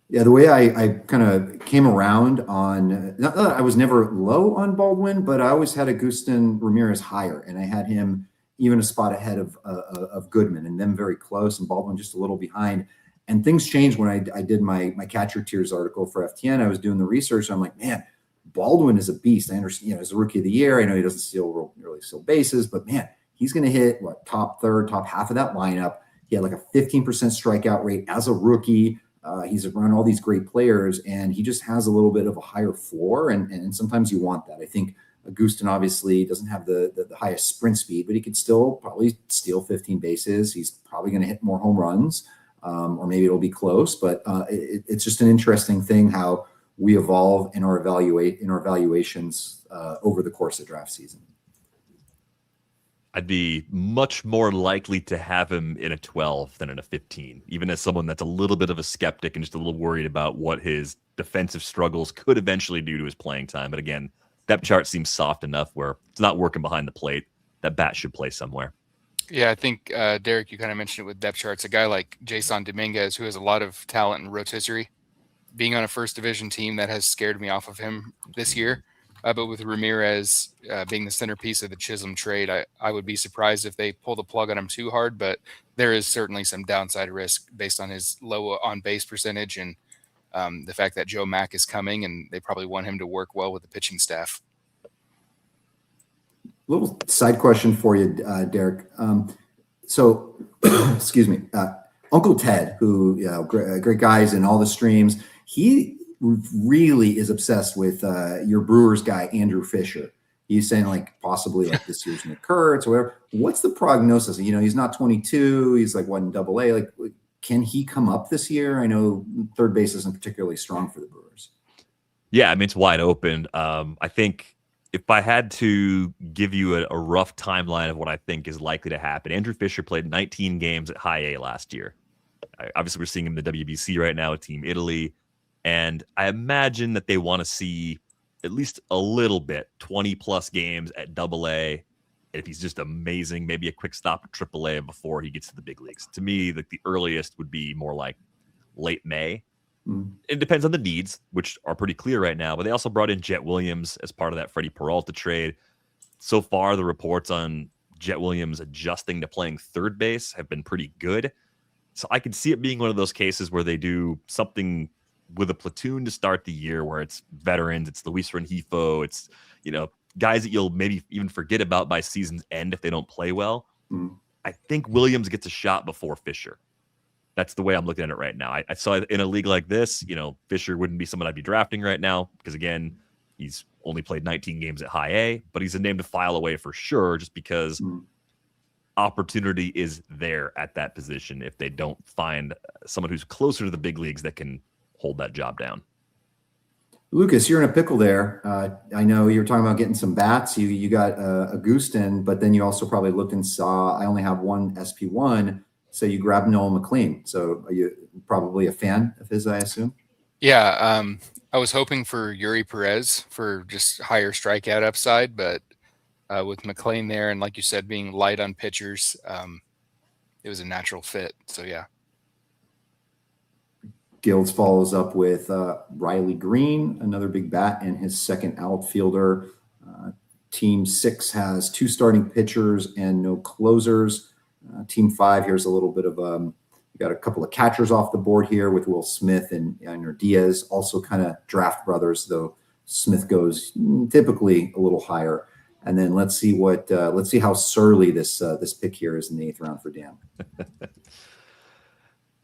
Yeah, the way I kind of came around on, not that I was never low on Baldwin, but I always had Augustin Ramirez higher, and I had him even a spot ahead of Goodman, and them very close, and Baldwin just a little behind. And things changed when I did my catcher tiers article for FTN. I was doing the research. And I'm like, man, Baldwin is a beast. I understand, as a rookie of the year, I know he doesn't really steal bases, but man, he's going to hit top third, top half of that lineup. He had like a 15% strikeout rate as a rookie. He's around all these great players, and he just has a little bit of a higher floor, and sometimes you want that. I think Augustin obviously doesn't have the highest sprint speed, but he could still probably steal 15 bases. He's probably going to hit more home runs, or maybe it'll be close. But it's just an interesting thing how we evolve in our evaluations over the course of draft season. I'd be much more likely to have him in a 12 than in a 15, even as someone that's a little bit of a skeptic and just a little worried about what his defensive struggles could eventually do to his playing time. But again, depth chart seems soft enough where it's not working behind the plate. That bat should play somewhere. Yeah, I think, Derek, you kind of mentioned it with depth charts. A guy like Jason Dominguez, who has a lot of talent and rotisserie, being on a first division team, that has scared me off of him this year. But with Ramirez being the centerpiece of the Chisholm trade, I would be surprised if they pull the plug on him too hard, but there is certainly some downside risk based on his low on-base percentage and the fact that Joe Mack is coming, and they probably want him to work well with the pitching staff. Little side question for you, Derek. So, excuse me, Uncle Ted, who great guys in all the streams, he really is obsessed with your Brewers guy, Andrew Fisher. He's saying like possibly like this year's Nick Kurtz or whatever. What's the prognosis? You know, he's not 22. He's like one AA. Like, can he come up this year? I know third base isn't particularly strong for the Brewers. Yeah, I mean, it's wide open. I think if I had to give you a rough timeline of what I think is likely to happen, Andrew Fisher played 19 games at high A last year. Obviously, we're seeing him in the WBC right now with Team Italy. And I imagine that they want to see at least a little bit, 20-plus games at AA. If he's just amazing, maybe a quick stop at AAA before he gets to the big leagues. To me, the earliest would be more like late May. It depends on the needs, which are pretty clear right now. But they also brought in Jet Williams as part of that Freddie Peralta trade. So far, the reports on Jet Williams adjusting to playing third base have been pretty good. So I could see it being one of those cases where they do something with a platoon to start the year where it's veterans, it's Luis Rengifo, it's, you know, guys that you'll maybe even forget about by season's end if they don't play well. I think Williams gets a shot before Fisher. That's the way I'm looking at it right now. I saw in a league like this, you know, Fisher wouldn't be someone I'd be drafting right now because, again, he's only played 19 games at high A, but he's a name to file away for sure just because opportunity is there at that position if they don't find someone who's closer to the big leagues that can hold that job down. Lucas, you're in a pickle there. I know you were talking about getting some bats. You got Augustin, but then you also probably looked and saw I only have one SP1. say you grab Noel McLean. So are you probably a fan of his, I assume? Yeah, I was hoping for Yuri Perez for just higher strikeout upside, but with McLean there, and like you said, being light on pitchers, it was a natural fit. So yeah. Guilds follows up with Riley Green, another big bat, and his second outfielder. Team 6 has 2 starting pitchers and no closers. Team 5, here's a little bit of we got a couple of catchers off the board here with Will Smith and Diaz, also kind of draft brothers, though Smith goes typically a little higher. And then let's see how surly this pick here is in the 8th round for Dan.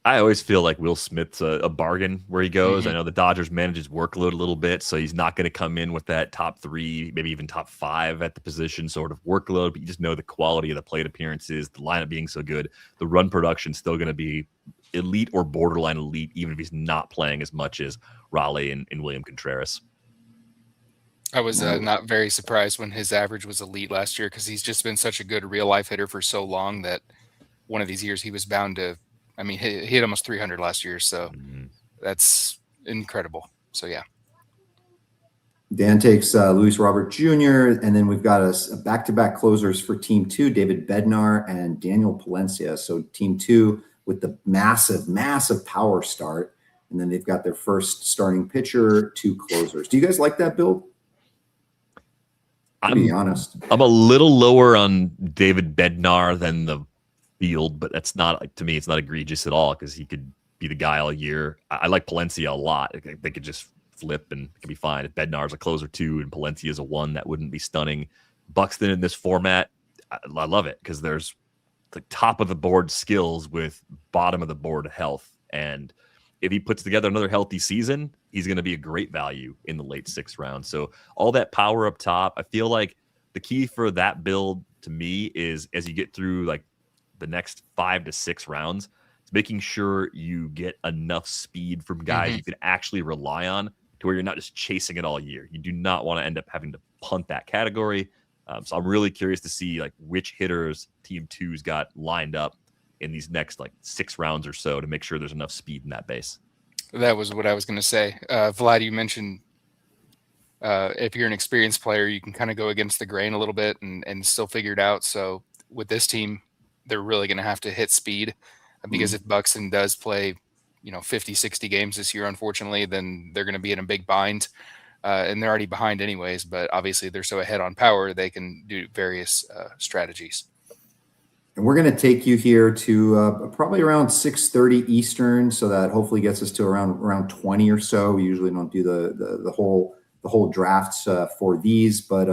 I always feel like Will Smith's a bargain where he goes. Mm-hmm. I know the Dodgers manage his workload a little bit, so he's not going to come in with that top 3, maybe even top 5 at the position sort of workload, but you just know the quality of the plate appearances, the lineup being so good, the run production still going to be elite or borderline elite, even if he's not playing as much as Raleigh and William Contreras. I was not very surprised when his average was elite last year, because he's just been such a good real-life hitter for so long that one of these years he was bound to – I mean, he hit almost 300 last year, so that's incredible. So, yeah. Dan takes Luis Robert Jr., and then we've got a back-to-back closers for Team 2, David Bednar and Daniel Palencia. So Team 2 with the massive power start, and then they've got their first starting pitcher, 2 closers. Do you guys like that build? To be honest, I'm a little lower on David Bednar than the field, but that's not, like, to me, it's not egregious at all, because he could be the guy all year. I like Palencia a lot. They could just flip and it could be fine. If Bednar's a closer 2 and Palencia is a 1, that wouldn't be stunning. Buxton in this format, I love it, because there's the top of the board skills with bottom of the board health, and if he puts together another healthy season, he's going to be a great value in the late 6th round. So all that power up top, I feel like the key for that build to me is, as you get through like the next 5 to 6 rounds, it's making sure you get enough speed from guys you can actually rely on, to where you're not just chasing it all year. You do not want to end up having to punt that category. So I'm really curious to see like which hitters Team 2's got lined up in these next like 6 rounds or so, to make sure there's enough speed in that base. That was what I was going to say. Vlad, you mentioned if you're an experienced player, you can kind of go against the grain a little bit and still figure it out. So with this team, they're really going to have to hit speed, because if Buxton does play, 50, 60 games this year, unfortunately, then they're going to be in a big bind. And they're already behind anyways, but obviously they're so ahead on power, they can do various strategies. And we're going to take you here to probably around 6:30 Eastern, so that hopefully gets us to around 20 or so. We usually don't do the whole drafts for these, but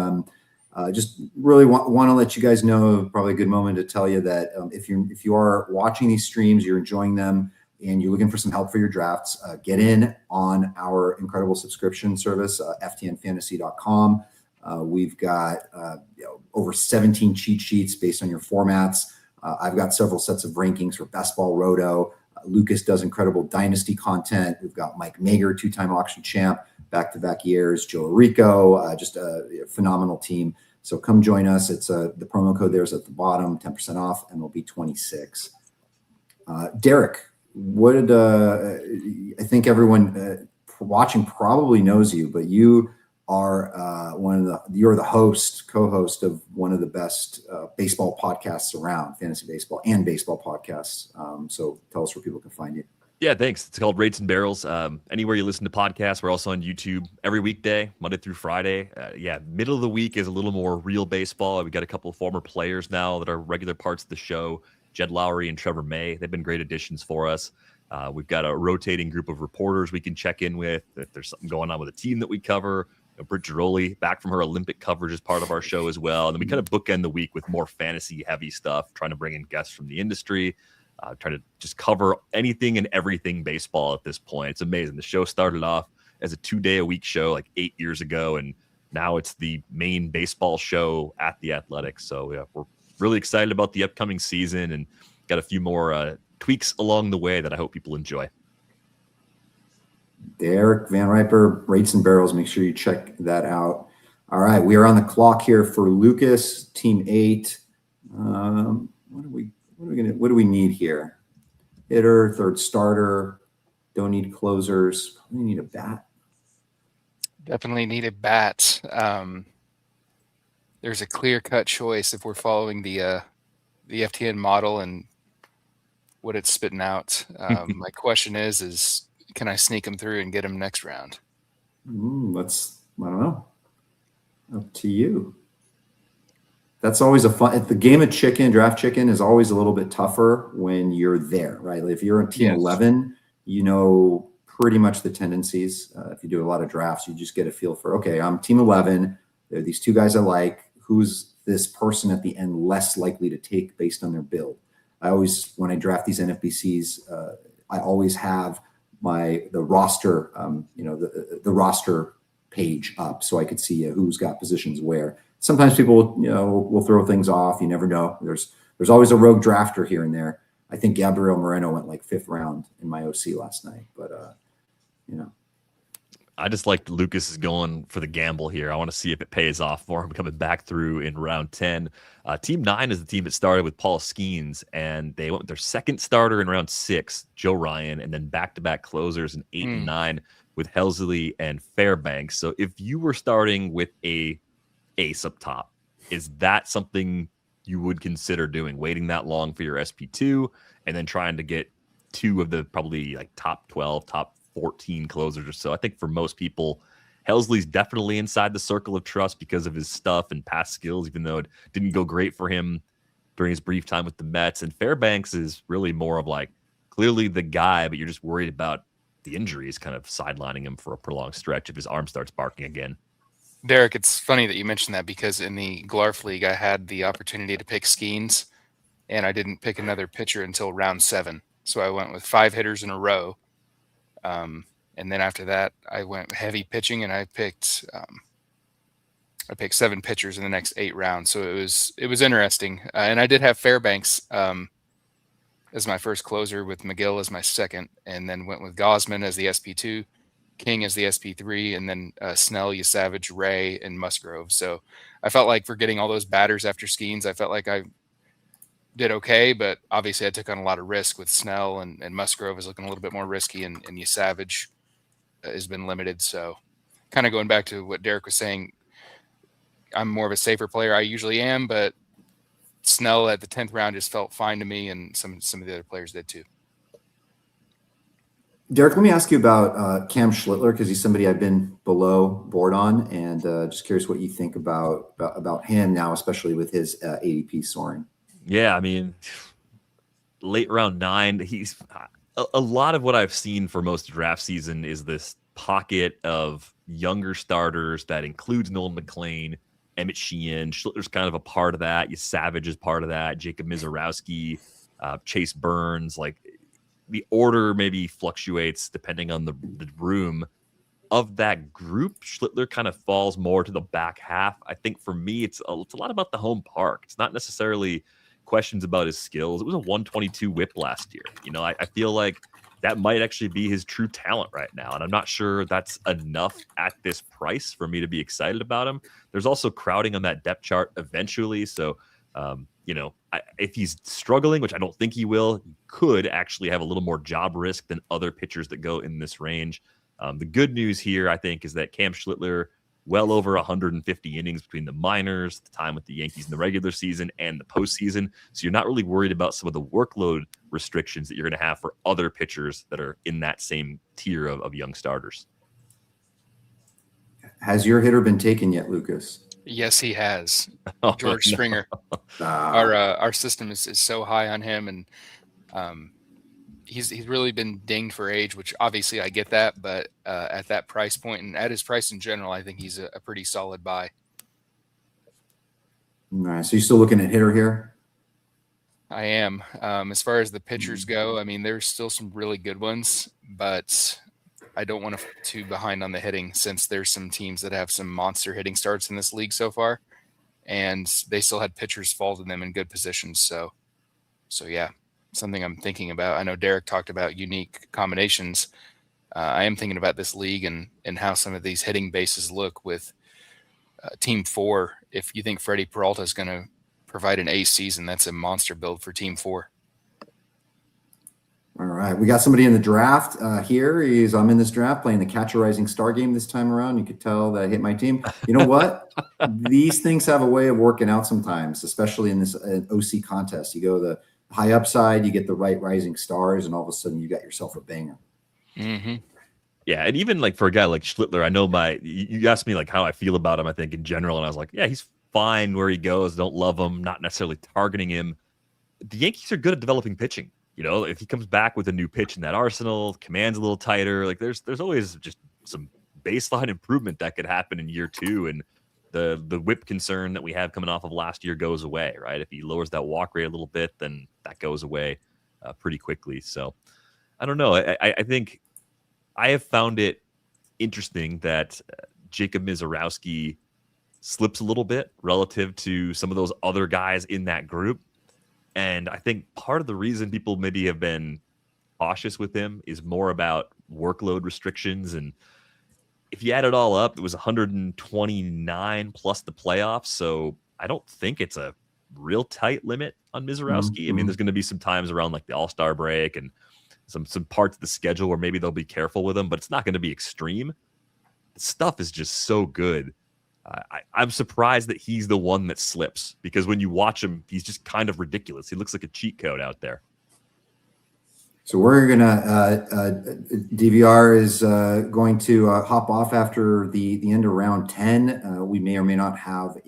just really want to let you guys know, probably a good moment to tell you that if you are watching these streams, you're enjoying them, and you're looking for some help for your drafts, get in on our incredible subscription service, ftnfantasy.com. We've got over 17 cheat sheets based on your formats. I've got several sets of rankings for Best Ball Roto. Lucas does incredible dynasty content. We've got Mike Mager, 2-time auction champ, back-to-back years. Joe Rico, just a phenomenal team. So come join us. It's the promo code there is at the bottom, 10% off, and it'll be 26. Derek, what did I think everyone watching probably knows you, but you are you're the co-host of one of the best baseball podcasts around, fantasy baseball and baseball podcasts. So tell us where people can find you. Yeah, thanks. It's called Rates and Barrels. Anywhere you listen to podcasts, we're also on YouTube every weekday, Monday through Friday. Middle of the week is a little more real baseball. We got a couple of former players now that are regular parts of the show. Jed Lowry and Trevor May. They've been great additions for us. We've got a rotating group of reporters we can check in with if there's something going on with a team that we cover. Britt Giroli, back from her Olympic coverage, is part of our show as well. And then we kind of bookend the week with more fantasy-heavy stuff, trying to bring in guests from the industry, trying to just cover anything and everything baseball at this point. It's amazing. The show started off as a 2-day-a-week show like 8 years ago, and now it's the main baseball show at The Athletic. So yeah, we're really excited about the upcoming season and got a few more tweaks along the way that I hope people enjoy. Derek Van Riper, Rates and Barrels. Make sure you check that out. All right, we are on the clock here for Lucas, Team 8. What are we What do we need here? Hitter, third starter. Don't need closers. We need a bat. Definitely need a bat. There's a clear-cut choice if we're following the FTN model and what it's spitting out. My question is can I sneak him through and get him next round? I don't know. Up to you. That's always the game of draft chicken is always a little bit tougher when you're there, right? If you're on team 11, you know pretty much the tendencies. If you do a lot of drafts, you just get a feel for, okay, I'm team 11. There are these two guys I like. Who's this person at the end less likely to take based on their build? I always, when I draft these NFBCs, I always have the roster, the roster page up so I could see who's got positions where. Sometimes people, will throw things off. You never know. There's always a rogue drafter here and there. I think Gabriel Moreno went like 5th round in my OC last night, but I just like Lucas is going for the gamble here. I want to see if it pays off for him coming back through in round 10. Team 9 is the team that started with Paul Skeens, and they went with their second starter in round 6, Joe Ryan, and then back-to-back closers in 8 and 9 with Helsley and Fairbanks. So if you were starting with a ace up top, is that something you would consider doing, waiting that long for your SP2 and then trying to get 2 of the probably like top 12, top 14 closers or so? I think for most people, Helsley's definitely inside the circle of trust because of his stuff and past skills, even though it didn't go great for him during his brief time with the Mets. And Fairbanks is really more of like clearly the guy, but you're just worried about the injuries kind of sidelining him for a prolonged stretch if his arm starts barking again. Derek, it's funny that you mentioned that because in the Glarf League, I had the opportunity to pick Skeens, and I didn't pick another pitcher until round 7. So I went with 5 hitters in a row. And then after that, I went heavy pitching, and I picked 7 pitchers in the next 8 rounds. So it was interesting. And I did have Fairbanks as my first closer, with McGill as my second, and then went with Gosman as the SP2. King as the SP3, and then Snell, Savage, Ray, and Musgrove. So I felt like for getting all those batters after Skeens, I felt like I did okay, but obviously I took on a lot of risk with Snell, and Musgrove is looking a little bit more risky, and Savage has been limited. So kind of going back to what Derek was saying, I'm more of a safer player. I usually am, but Snell at the 10th round just felt fine to me, and some of the other players did too. Derek, let me ask you about Cam Schlittler, because he's somebody I've been below board on, and just curious what you think about him now, especially with his ADP soaring. Yeah, I mean, late round 9, he's a lot of what I've seen for most draft season is this pocket of younger starters that includes Nolan McLean, Emmett Sheehan. Schlittler's kind of a part of that. Savage is part of that. Jacob Mizorowski, Chase Burns, like. The order maybe fluctuates depending on the room of that group. Schlittler kind of falls more to the back half. I think for me, it's a lot about the home park. It's not necessarily questions about his skills. It was a 122 whip last year. I feel like that might actually be his true talent right now. And I'm not sure that's enough at this price for me to be excited about him. There's also crowding on that depth chart eventually. So, if he's struggling, which I don't think he will, he could actually have a little more job risk than other pitchers that go in this range. The good news here, I think, is that Cam Schlittler, well over 150 innings between the minors, the time with the Yankees in the regular season and the postseason. So you're not really worried about some of the workload restrictions that you're going to have for other pitchers that are in that same tier of young starters. Has your hitter been taken yet, Lucas? Yes, he has. George Springer. Our system is so high on him, and he's really been dinged for age, which obviously I get that, but at that price point and at his price in general, I think he's a pretty solid buy. All right, so you're still looking at hitter here? I am. As far as the pitchers go, I mean, there's still some really good ones, but I don't want to too behind on the hitting, since there's some teams that have some monster hitting starts in this league so far, and they still had pitchers fall to them in good positions. So yeah, something I'm thinking about. I know Derek talked about unique combinations. I am thinking about this league and how some of these hitting bases look with team 4. If you think Freddie Peralta is going to provide an ace season, that's a monster build for Team 4. All right, we got somebody in the draft here. I'm in this draft playing the Catch a Rising Star game this time around. You could tell that I hit my team. You know what? These things have a way of working out sometimes, especially in this OC contest. You go the high upside, you get the right rising stars, and all of a sudden you got yourself a banger. Mm-hmm. Yeah, and even like for a guy like Schlittler, I know you asked me like how I feel about him, I think in general, and I was like, yeah, he's fine where he goes. Don't love him, not necessarily targeting him. The Yankees are good at developing pitching. You know, if he comes back with a new pitch in that arsenal, command's a little tighter, like there's always just some baseline improvement that could happen in year 2, and the whip concern that we have coming off of last year goes away, right? If he lowers that walk rate a little bit, then that goes away pretty quickly. So I don't know. I think I have found it interesting that Jacob Mizorowski slips a little bit relative to some of those other guys in that group. And I think part of the reason people maybe have been cautious with him is more about workload restrictions. And if you add it all up, it was 129 plus the playoffs. So I don't think it's a real tight limit on Mizorowski. Mm-hmm. I mean, there's going to be some times around like the All-Star break and some parts of the schedule where maybe they'll be careful with him, but it's not going to be extreme. The stuff is just so good. I'm surprised that he's the one that slips, because when you watch him, he's just kind of ridiculous. He looks like a cheat code out there. So we're gonna DVR is going to hop off after the end of round 10. We may or may not have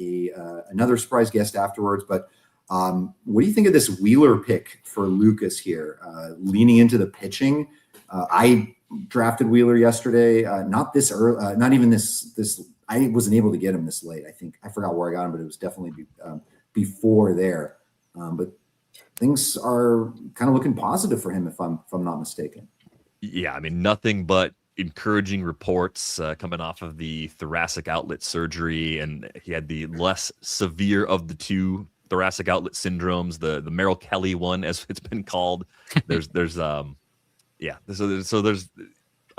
another surprise guest afterwards, but what do you think of this Wheeler pick for Lucas here? Leaning into the pitching, I drafted Wheeler yesterday. Not this early, not even this. I wasn't able to get him this late. I think I forgot where I got him, but it was definitely before there. But things are kind of looking positive for him, if I'm not mistaken. Yeah, I mean, nothing but encouraging reports coming off of the thoracic outlet surgery, and he had the less severe of the two thoracic outlet syndromes, the Merrill Kelly one, as it's been called. There's a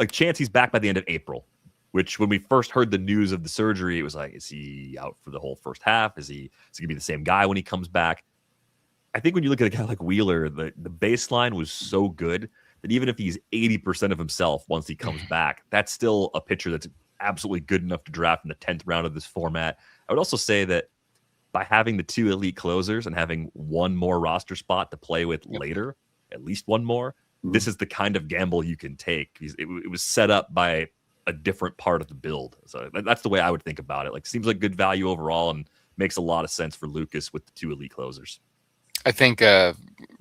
chance he's back by the end of April. Which, when we first heard the news of the surgery, it was like, is he out for the whole first half? Is he going to be the same guy when he comes back? I think when you look at a guy like Wheeler, the baseline was so good that even if he's 80% of himself once he comes back, that's still a pitcher that's absolutely good enough to draft in the 10th round of this format. I would also say that by having the 2 elite closers and having one more roster spot to play with later, at least one more, this is the kind of gamble you can take. It was set up by a different part of the build. So that's the way I would think about it. Like, seems like good value overall and makes a lot of sense for Lucas with the 2 elite closers. I think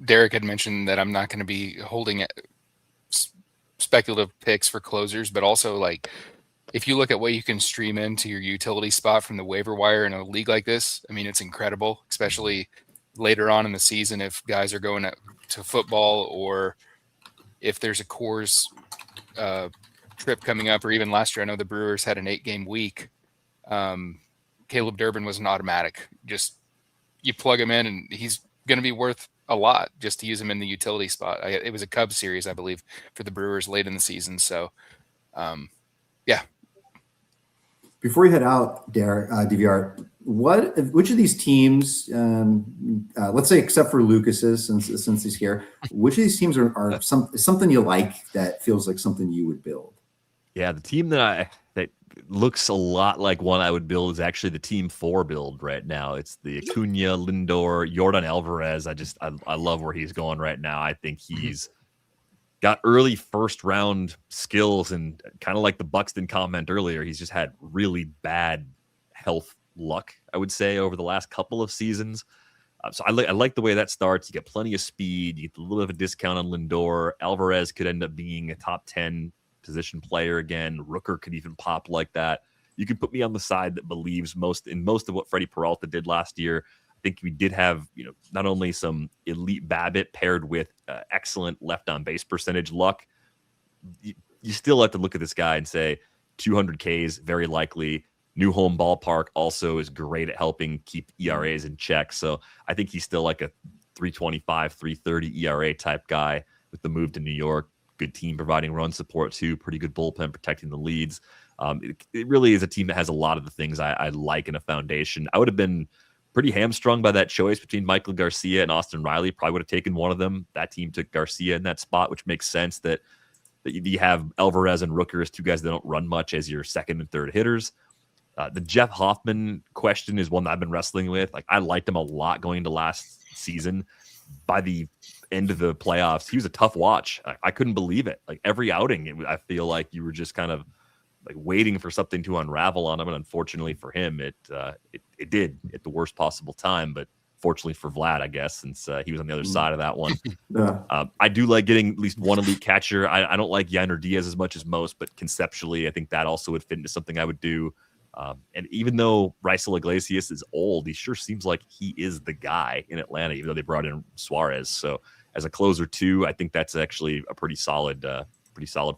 Derek had mentioned that I'm not going to be holding speculative picks for closers, but also, like, if you look at what you can stream into your utility spot from the waiver wire in a league like this, I mean, it's incredible, especially later on in the season if guys are going to football, or if there's a Coors trip coming up, or even last year, I know the Brewers had an 8-game week. Caleb Durbin was an automatic. Just you plug him in, and he's going to be worth a lot just to use him in the utility spot. It was a Cubs series, I believe, for the Brewers late in the season. So, yeah. Before we head out, Derek, DVR, which of these teams, let's say except for Lucas's, since he's here, which of these teams are something you like that feels like something you would build? Yeah, the team that looks a lot like one I would build is actually the Team 4 build right now. It's the Acuna, Lindor, Yordan Alvarez. I love where he's going right now. I think he's got early first round skills, and kind of like the Buxton comment earlier, he's just had really bad health luck, I would say, over the last couple of seasons. So I like the way that starts. You get plenty of speed. You get a little bit of a discount on Lindor. Alvarez could end up being a top 10 position player again. Rooker could even pop like that. You can put me on the side that believes most of what Freddie Peralta did last year. I think we did have, not only some elite BABIP paired with excellent left on base percentage luck. You still have to look at this guy and say 200 Ks, very likely. New home ballpark also is great at helping keep ERAs in check. So I think he's still like a 325, 330 ERA type guy with the move to New York. Good team providing run support too. Pretty good bullpen protecting the leads. It really is a team that has a lot of the things I like in a foundation. I would have been pretty hamstrung by that choice between Michael Garcia and Austin Riley. Probably would have taken one of them. That team took Garcia in that spot, which makes sense that you have Alvarez and Rooker as two guys that don't run much as your second and third hitters. The Jeff Hoffman question is one that I've been wrestling with. Like, I liked him a lot going into last season. By the end of the playoffs, he was a tough watch. I couldn't believe it. Like, every outing, I feel like you were just kind of like waiting for something to unravel on him. And unfortunately for him, it did at the worst possible time. But fortunately for Vlad, I guess, since he was on the other side of that one. Yeah. I do like getting at least one elite catcher. I don't like Yainer Diaz as much as most, but conceptually, I think that also would fit into something I would do. And even though Raisel Iglesias is old, he sure seems like he is the guy in Atlanta, even though they brought in Suarez. So as a closer too, I think that's actually a pretty solid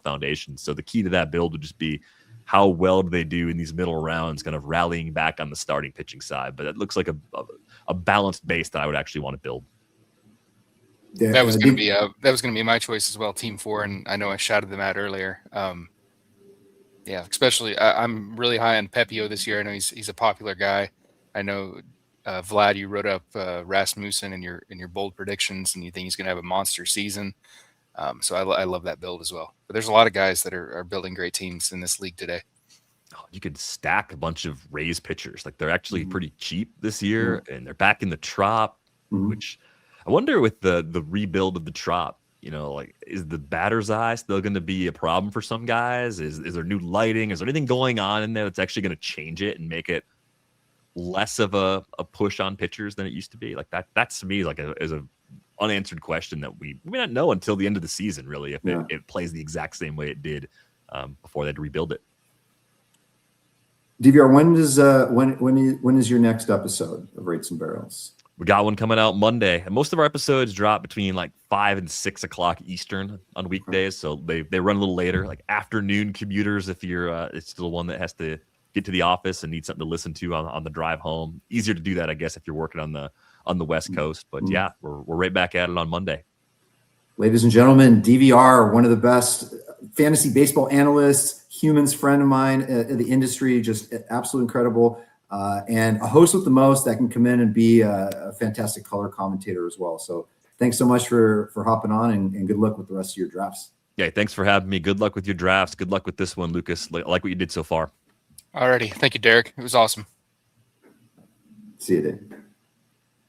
foundation. So the key to that build would just be how well do they do in these middle rounds, kind of rallying back on the starting pitching side. But it looks like a balanced base that I would actually want to build. Yeah, that was going to be my choice as well, Team 4, and I know I shouted them out earlier. Yeah, especially I'm really high on Pepio this year. I know he's a popular guy. I know Vlad, you wrote up Rasmussen in your bold predictions, and you think he's going to have a monster season. So I love that build as well. But there's a lot of guys that are building great teams in this league today. Oh, you could stack a bunch of Rays pitchers. Like, they're actually pretty cheap this year, and they're back in the Trop, which I wonder with the rebuild of the Trop, like, is the batter's eye still going to be a problem for some guys? Is there new lighting? Is there anything going on in there that's actually going to change it and make it less of a push on pitchers than it used to be? Like, that's to me like is a unanswered question that we may not know until the end of the season, really, if it plays the exact same way it did before they had to rebuild it. DVR, when is your next episode of Rates and Barrels? We got one coming out Monday. And most of our episodes drop between like 5 and 6 o'clock Eastern on weekdays. So they run a little later, like afternoon commuters. If you're it's still one that has to get to the office and need something to listen to on the drive home. Easier to do that, I guess, if you're working on the West Coast. But yeah, we're right back at it on Monday. Ladies and gentlemen, DVR, one of the best fantasy baseball analysts, humans, friend of mine in the industry, just absolutely incredible. And a host with the most that can come in and be a fantastic color commentator as well. So thanks so much for hopping on, and good luck with the rest of your drafts. Yeah, thanks for having me. Good luck with your drafts. Good luck with this one, Lucas. I like what you did so far. Alrighty. Thank you, Derek. It was awesome. See you then.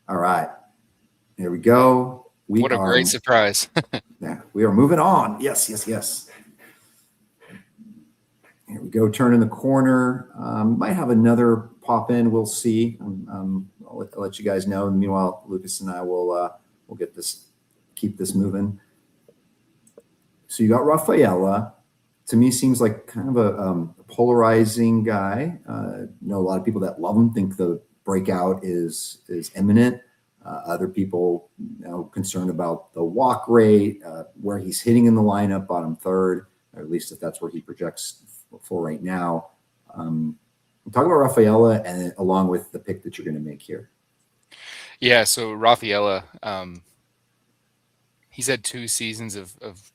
All right. Here we go. What a great surprise. Yeah, we are moving on. Yes. Here we go. Turn in the corner. Might have another pop in. We'll see. I'll let you guys know. And meanwhile, Lucas and I will keep this moving. So you got Rafaela. To me, seems like kind of a polarizing guy. I know a lot of people that love him think the breakout is imminent. Other people, concerned about the walk rate, where he's hitting in the lineup, bottom third, or at least if that's where he projects for right now. Talk about Rafaela and along with the pick that you're going to make here. Yeah, so Rafaela, he's had 2 seasons of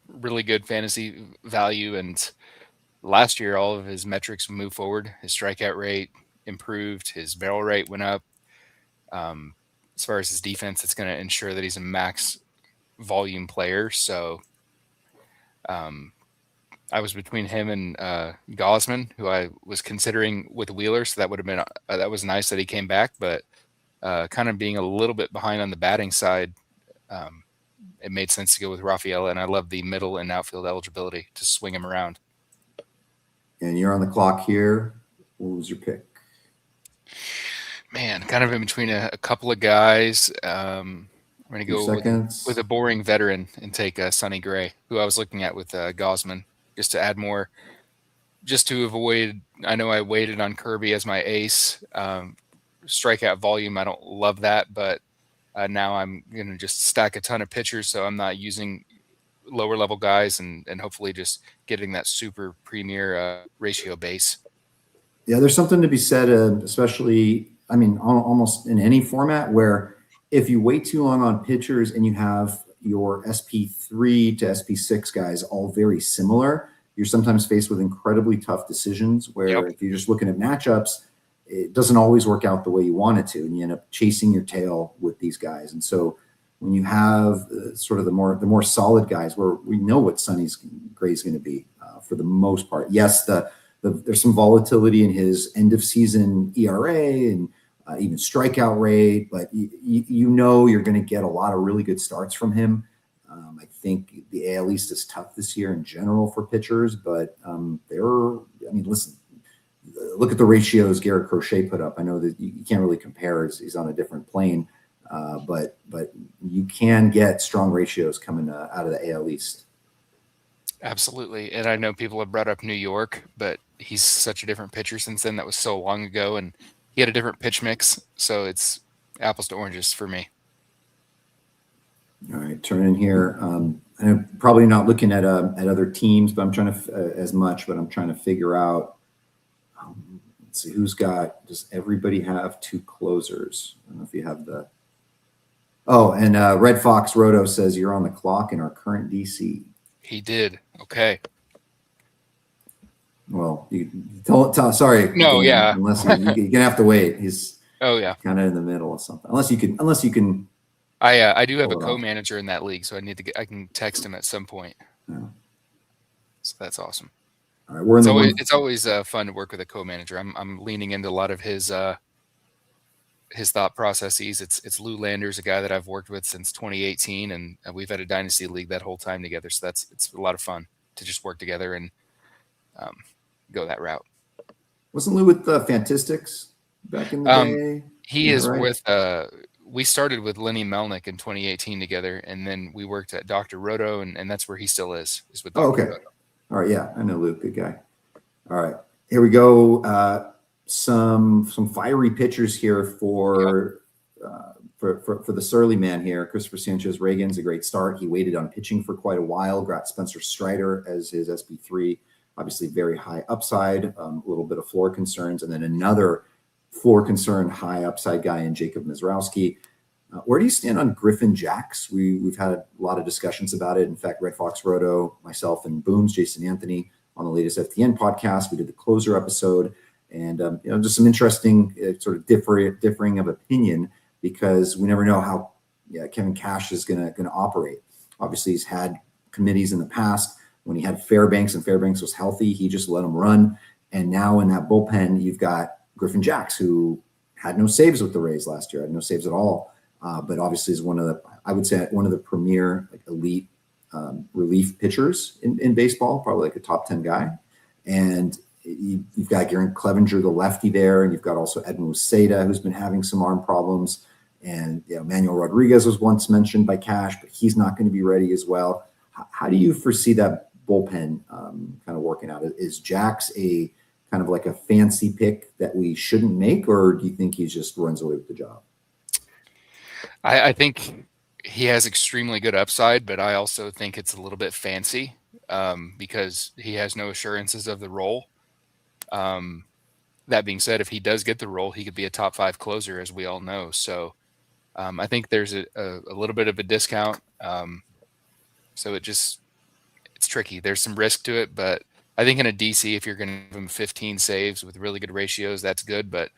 really good fantasy value, and last year all of his metrics moved forward. His strikeout rate improved, his barrel rate went up. As far as his defense, it's going to ensure that he's a max volume player. So I was between him and Gosman, who I was considering with Wheeler. So that would have been that was nice that he came back, but kind of being a little bit behind on the batting side, it made sense to go with Rafaela, and I love the middle and outfield eligibility to swing him around. And you're on the clock here. What was your pick? Man, kind of in between a couple of guys. I'm going to go with a boring veteran and take Sonny Gray, who I was looking at with Gosman, just to add more, just to avoid. I know I waited on Kirby as my ace. Strikeout volume, I don't love that, but now I'm going to just stack a ton of pitchers, so I'm not using lower level guys, and hopefully just getting that super premier ratio base. Yeah, there's something to be said, especially, I mean, almost in any format, where if you wait too long on pitchers and you have your SP3 to SP6 guys all very similar, you're sometimes faced with incredibly tough decisions where if you're just looking at matchups, it doesn't always work out the way you want it to, and you end up chasing your tail with these guys. And so when you have sort of the more solid guys, where we know what Sonny Gray is going to be for the most part. Yes, there's some volatility in his end of season ERA and even strikeout rate, but you know you're going to get a lot of really good starts from him. I think the AL East is tough this year in general for pitchers, but listen, look at the ratios Garrett Crochet put up. I know that you can't really compare; he's on a different plane, but you can get strong ratios coming out of the AL East. Absolutely. And I know people have brought up New York, but he's such a different pitcher since then. That was so long ago, and he had a different pitch mix. So it's apples to oranges for me. All right, turn in here. I'm probably not looking at other teams, but I'm trying to I'm trying to figure out. Let's see does everybody have two closers? I don't know if you have the. Oh, and Red Fox Roto says you're on the clock in our current DC. He did. Okay. Well, you tell sorry. No, yeah. Unless you're gonna have to wait. He's yeah, kind of in the middle of something. Unless you can. I do have a co-manager in that league, so I can text him at some point. Yeah. So that's awesome. All right, it's always fun to work with a co-manager. I'm leaning into a lot of his thought processes. It's Lou Landers, a guy that I've worked with since 2018, and we've had a dynasty league that whole time together. So it's a lot of fun to just work together and go that route. Wasn't Lou with Fantastics back in the day? He is right? With. We started with Lenny Melnick in 2018 together, and then we worked at Dr. Roto, and that's where he still is with Dr. Roto. All right, yeah, I know Luke, good guy. All right, here we go. Some fiery pitchers here for the Surly man here. Christopher Sanchez Reagan's a great start. He waited on pitching for quite a while. Got Spencer Strider as his SB3. Obviously, very high upside. A little bit of floor concerns, and then another floor concern, high upside guy in Jacob Mizrowski. Where do you stand on Griffin Jacks? We've had a lot of discussions about it. In fact, Red Fox Roto, myself, and Booms, Jason Anthony, on the latest FTN podcast, we did the closer episode, and just some interesting sort of differing of opinion, because we never know how Kevin Cash is going to operate. Obviously, he's had committees in the past. When he had Fairbanks and Fairbanks was healthy, he just let him run. And now in that bullpen, you've got Griffin Jacks, who had no saves with the Rays last year, had no saves at all. But obviously is one of the premier elite relief pitchers in baseball, probably like a top 10 guy. And you've got Garen Clevenger, the lefty there, and you've got also Edwin Uceda, who's been having some arm problems. And Manuel Rodriguez was once mentioned by Cash, but he's not going to be ready as well. How do you foresee that bullpen kind of working out? Is Jacks a kind of like a fancy pick that we shouldn't make, or do you think he just runs away with the job? I think he has extremely good upside, but I also think it's a little bit fancy because he has no assurances of the role. That being said, if he does get the role, he could be a top 5 closer, as we all know. So I think there's a little bit of a discount. So it's tricky. There's some risk to it, but I think in a DC, if you're going to give him 15 saves with really good ratios, that's good. But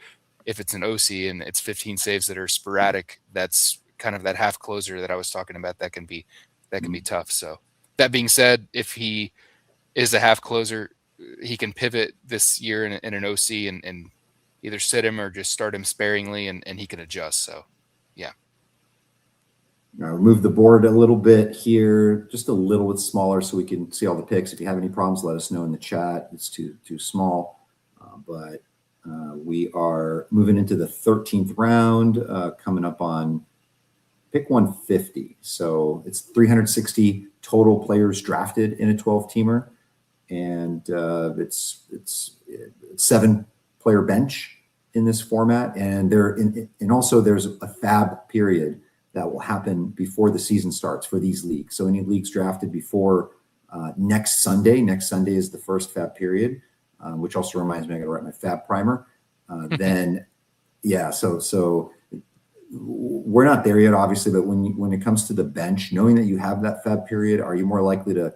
if it's an OC and it's 15 saves that are sporadic, that's kind of that half closer that I was talking about. That can be tough. So that being said, if he is a half closer, he can pivot this year in an OC and either sit him or just start him sparingly, and he can adjust. So, yeah. I'll move the board a little bit here, just a little bit smaller so we can see all the picks. If you have any problems, let us know in the chat. It's too small, but we are moving into the 13th round, coming up on pick 150. So it's 360 total players drafted in a 12-teamer, and it's 7-player bench in this format, and also there's a fab period that will happen before the season starts for these leagues. So any leagues drafted before next Sunday is the first fab period, which also reminds me I got to write my fab primer. Then, yeah, so we're not there yet, obviously, but when it comes to the bench, knowing that you have that fab period, are you more likely to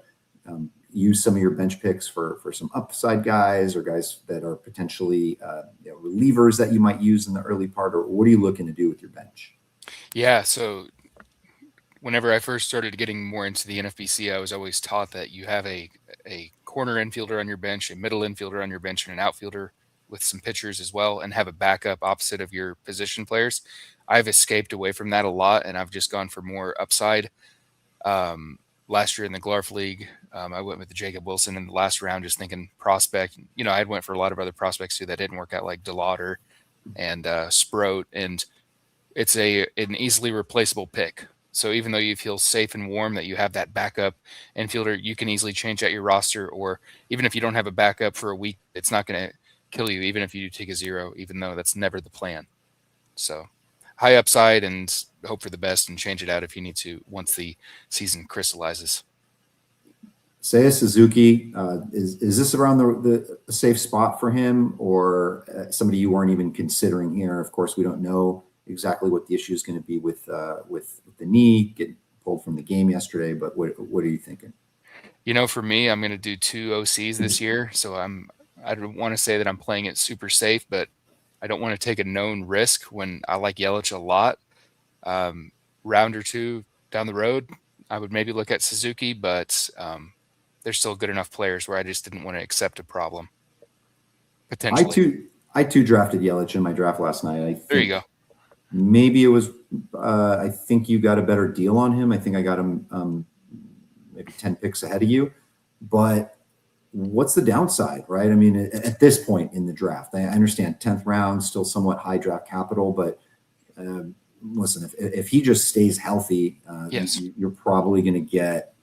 use some of your bench picks for some upside guys or guys that are potentially relievers that you might use in the early part, or what are you looking to do with your bench? Yeah, so whenever I first started getting more into the NFBC, I was always taught that you have a corner infielder on your bench, a middle infielder on your bench, and an outfielder with some pitchers as well, and have a backup opposite of your position players. I've escaped away from that a lot, and I've just gone for more upside. Last year in the Glarf League, I went with the Jacob Wilson in the last round, just thinking prospect. I had went for a lot of other prospects too that didn't work out, like DeLauder and Sproat, and it's an easily replaceable pick. So even though you feel safe and warm that you have that backup infielder, you can easily change out your roster, or even if you don't have a backup for a week, it's not going to kill you, even if you take a 0, even though that's never the plan. So high upside and hope for the best and change it out if you need to once the season crystallizes. Seiya Suzuki, is this around the safe spot for him, or somebody you weren't even considering here? Of course, we don't know exactly what the issue is going to be with the knee getting pulled from the game yesterday, but what are you thinking? For me, I'm going to do 2 OCs this year, so I don't want to say that I'm playing it super safe, but I don't want to take a known risk when I like Yelich a lot. Round or 2 down the road, I would maybe look at Suzuki, but they're still good enough players where I just didn't want to accept a problem. Potentially. I too drafted Yelich in my draft last night. There you go. Maybe it was, I think you got a better deal on him. I think I got him maybe 10 picks ahead of you. But what's the downside, right? I mean, at this point in the draft, I understand 10th round, still somewhat high draft capital, but listen, if he just stays healthy, yes, you're probably going to get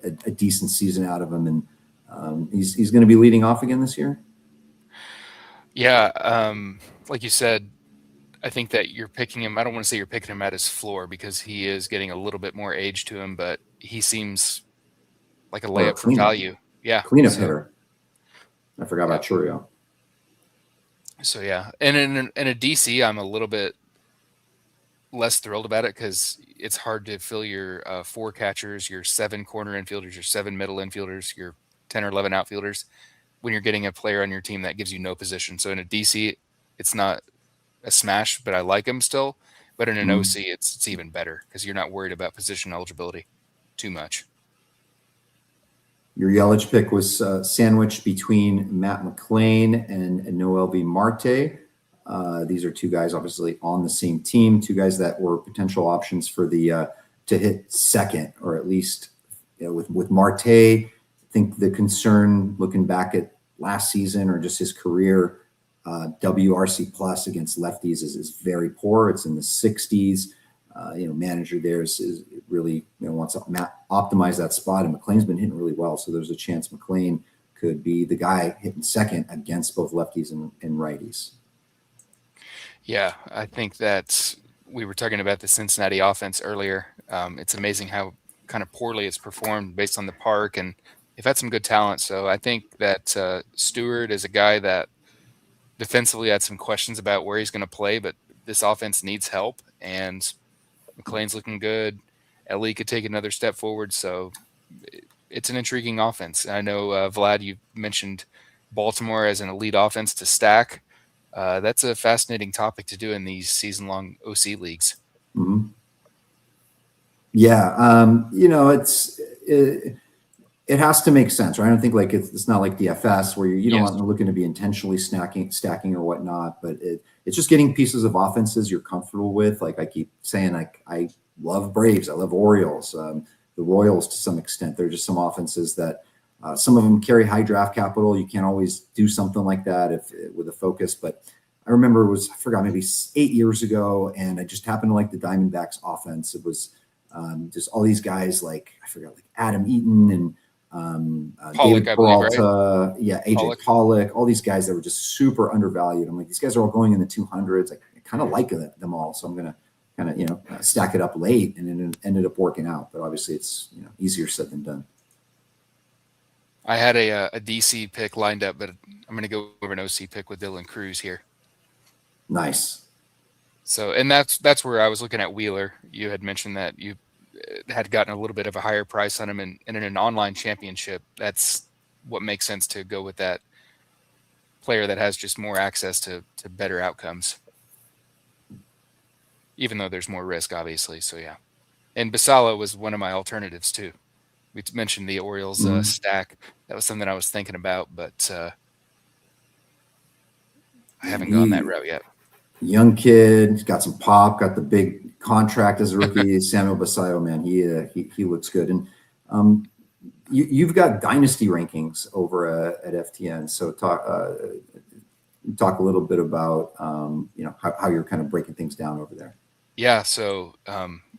a decent season out of him. And he's going to be leading off again this year. Yeah. Like you said, I think that you're picking him. I don't want to say you're picking him at his floor because he is getting a little bit more age to him, but he seems like a layup for value. Yeah. Cleanup hitter. I forgot about Churio. So, yeah. And in a DC, I'm a little bit less thrilled about it because it's hard to fill your 4 catchers, your 7 corner infielders, your 7 middle infielders, your 10 or 11 outfielders when you're getting a player on your team that gives you no position. So in a DC, it's not a smash, but I like him still. But in an OC, it's even better because you're not worried about position eligibility too much. Your Yelich pick was sandwiched between Matt McLain and Noel B. Marte. These are 2 guys obviously on the same team, 2 guys that were potential options for the to hit second, or at least with Marte. I think the concern looking back at last season or just his career, WRC plus against lefties is very poor. It's in the 60s. Manager there is really wants to optimize that spot, and McLean's been hitting really well. So there's a chance McLean could be the guy hitting second against both lefties and righties. Yeah, I think that we were talking about the Cincinnati offense earlier. It's amazing how kind of poorly it's performed based on the park, and they've had some good talent. So I think that Stewart is a guy that defensively had some questions about where he's going to play, but this offense needs help, and McLean's looking good. Ellie could take another step forward, so it's an intriguing offense. I know, Vlad, you mentioned Baltimore as an elite offense to stack. That's a fascinating topic to do in these season-long OC leagues. Mm-hmm. Yeah, it has to make sense, right? I don't think like it's not like DFS where you don't want to looking to be intentionally stacking or whatnot, but it's just getting pieces of offenses you're comfortable with. Like I keep saying, I love Braves, I love Orioles, the Royals to some extent. They're just some offenses that some of them carry high draft capital. You can't always do something like that with a focus. But I remember I forgot maybe 8 years ago, and I just happened to like the Diamondbacks offense. It was just all these guys like Adam Eaton and Pollock, David Peralta, right? AJ Pollock, all these guys that were just super undervalued. I'm like, these guys are all going in the 200s. I kind of like them all, so I'm gonna kind of stack it up late, and it ended up working out. But obviously, it's easier said than done. I had a DC pick lined up, but I'm gonna go over an OC pick with Dylan Cruz here. Nice. So, and that's where I was looking at Wheeler. You had mentioned that you had gotten a little bit of a higher price on him, and in an online championship, that's what makes sense to go with that player that has just more access to better outcomes, even though there's more risk, obviously. So yeah, and Basala was one of my alternatives too. We mentioned the Orioles stack. That was something I was thinking about, but I haven't gone that route yet. Young kid, got some pop, got the big contract as a rookie. Samuel Basayo, man, he looks good. And you've got dynasty rankings over at FTN. So talk a little bit about how you're kind of breaking things down over there. Yeah, so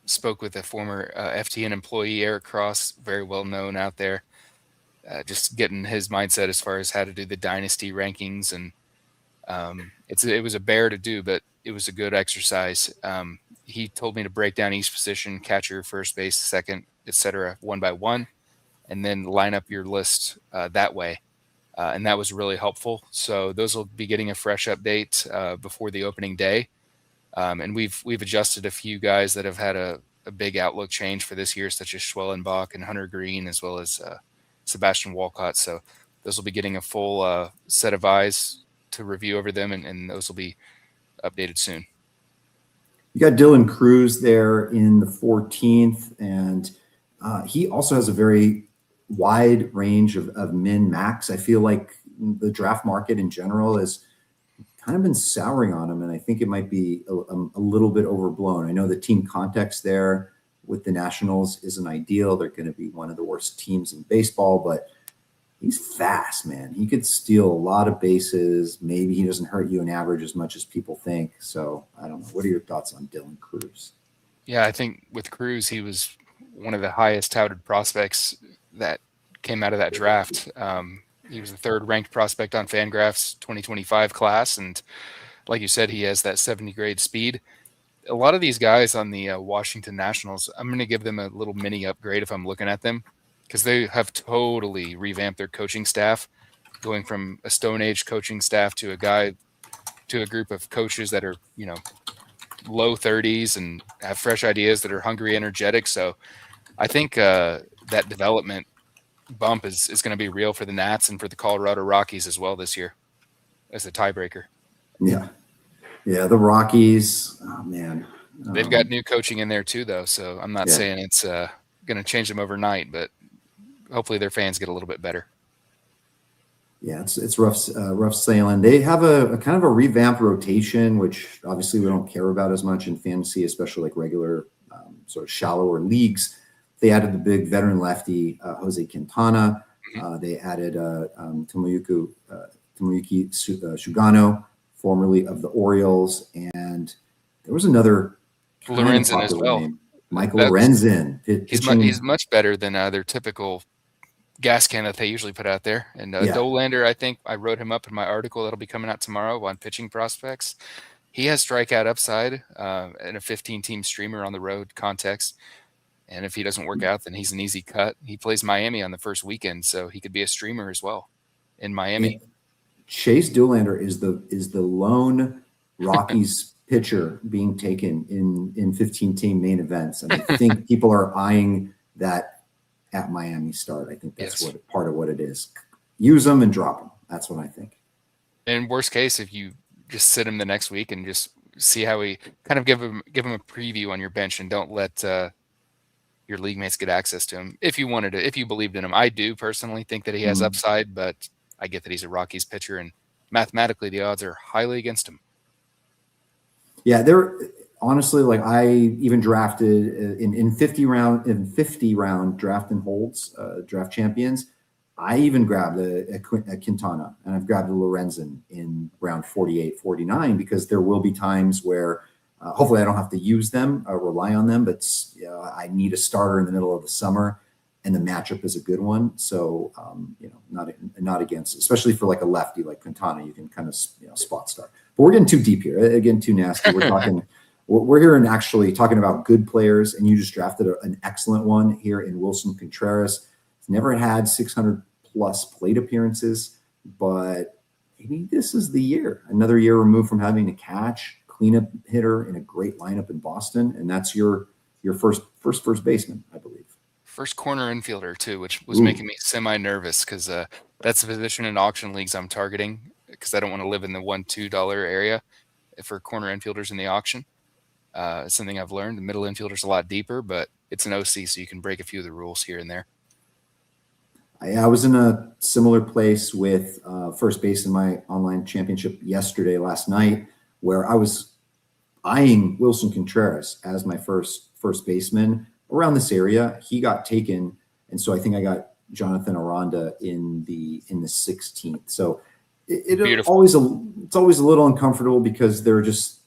spoke with a former FTN employee, Eric Cross, very well known out there. Just getting his mindset as far as how to do the dynasty rankings, and it was a bear to do, but it was a good exercise. He told me to break down each position: catcher, first base, second, etc., one by one, and then line up your list that way. And that was really helpful. So those will be getting a fresh update before the opening day. And we've adjusted a few guys that have had a big outlook change for this year, such as Schwellenbach and Hunter Green, as well as Sebastian Walcott. So those will be getting a full set of eyes to review over them, and those will be updated soon. You got Dylan Cruz there in the 14th, and he also has a very wide range of min max. I feel like the draft market in general has kind of been souring on him, and I think it might be a little bit overblown. I know the team context there with the Nationals isn't ideal. They're going to be one of the worst teams in baseball, but he's fast, man. He could steal a lot of bases. Maybe he doesn't hurt you in average as much as people think. So I don't know. What are your thoughts on Dylan Cruz? Yeah, I think with Cruz, he was one of the highest touted prospects that came out of that draft. He was the third ranked prospect on Fangraphs 2025 class. And like you said, he has that 70 grade speed. A lot of these guys on the Washington Nationals, I'm going to give them a little mini upgrade if I'm looking at them, because they have totally revamped their coaching staff, going from a Stone Age coaching staff to a group of coaches that are, low 30s and have fresh ideas, that are hungry, energetic. So I think that development bump is going to be real for the Nats and for the Colorado Rockies as well this year as a tiebreaker. Yeah, the Rockies, oh man. They've got new coaching in there too, though, so I'm not saying it's going to change them overnight, but hopefully their fans get a little bit better. Yeah, it's rough sailing. They have a kind of a revamped rotation, which obviously we don't care about as much in fantasy, especially like regular sort of shallower leagues. They added the big veteran lefty Jose Quintana. They added Tomoyuki Sugano, formerly of the Orioles, and there was another Lorenzen as well. Name, Michael Lorenzen. He's much better than their typical gas can that they usually put out there. And Dolander, I think I wrote him up in my article that'll be coming out tomorrow on pitching prospects. He has strikeout upside in a 15-team streamer on the road context. And if he doesn't work out, then he's an easy cut. He plays Miami on the first weekend, so he could be a streamer as well in Miami. Chase Doolander is the lone Rockies pitcher being taken in 15-team main events, and I think people are eyeing that at Miami start. I think that's part of what it is. Use them and drop them. That's what I think. And worst case, if you just sit him the next week and just see how he kind of give him a preview on your bench, and don't let your league mates get access to him. If you wanted to, if you believed in him, I do personally think that he has upside, but I get that he's a Rockies pitcher, and mathematically the odds are highly against him. Yeah, they're honestly, like, I even drafted in 50 round draft and holds draft champions. I even grabbed a Quintana, and I've grabbed a Lorenzen in round 48, 49, because there will be times where hopefully I don't have to use them or rely on them, but I need a starter in the middle of the summer, and the matchup is a good one. So, not against, especially for like a lefty like Quintana, you can kind of spot start. But we're getting too deep here, again, too nasty. We're talking, we're here and actually talking about good players, and you just drafted an excellent one here in Wilson Contreras. He's never had 600 plus plate appearances, but maybe this is the year. Another year removed from having to catch. Cleanup hitter in a great lineup in Boston, and that's your first baseman, I believe. First corner infielder too, which was making me semi-nervous, because That's the position in auction leagues I'm targeting because I don't want to live in the $1-2 area for corner infielders in the auction. It's something I've learned. The middle infielder's a lot deeper, but it's an OC, so you can break a few of the rules here and there. I was in a similar place with first base in my online championship last night, where I was eyeing Wilson Contreras as my first baseman around this area. He got taken, and so I think I got Jonathan Aranda in the 16th. So it's always a little uncomfortable because there are just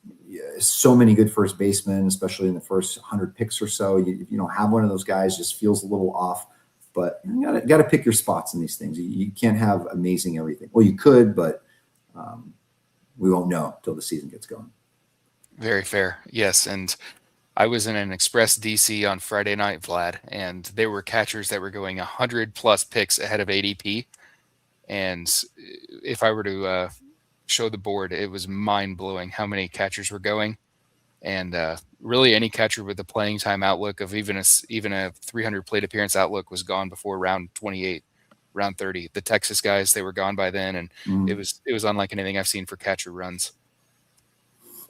so many good first basemen, especially in the first 100 picks or so. You don't have one of those guys, just feels a little off. But you got to pick your spots in these things. You can't have amazing everything. Well, you could, but we won't know till the season gets going. Very fair. Yes. And I was in an Express DC on Friday night, Vlad, and there were catchers that were going 100+ picks ahead of ADP. And if I were to show the board, it was mind-blowing how many catchers were going. And really any catcher with a playing time outlook of even a 300 plate appearance outlook was gone before round 28, round 30. The Texas guys, they were gone by then, and it was unlike anything I've seen for catcher runs.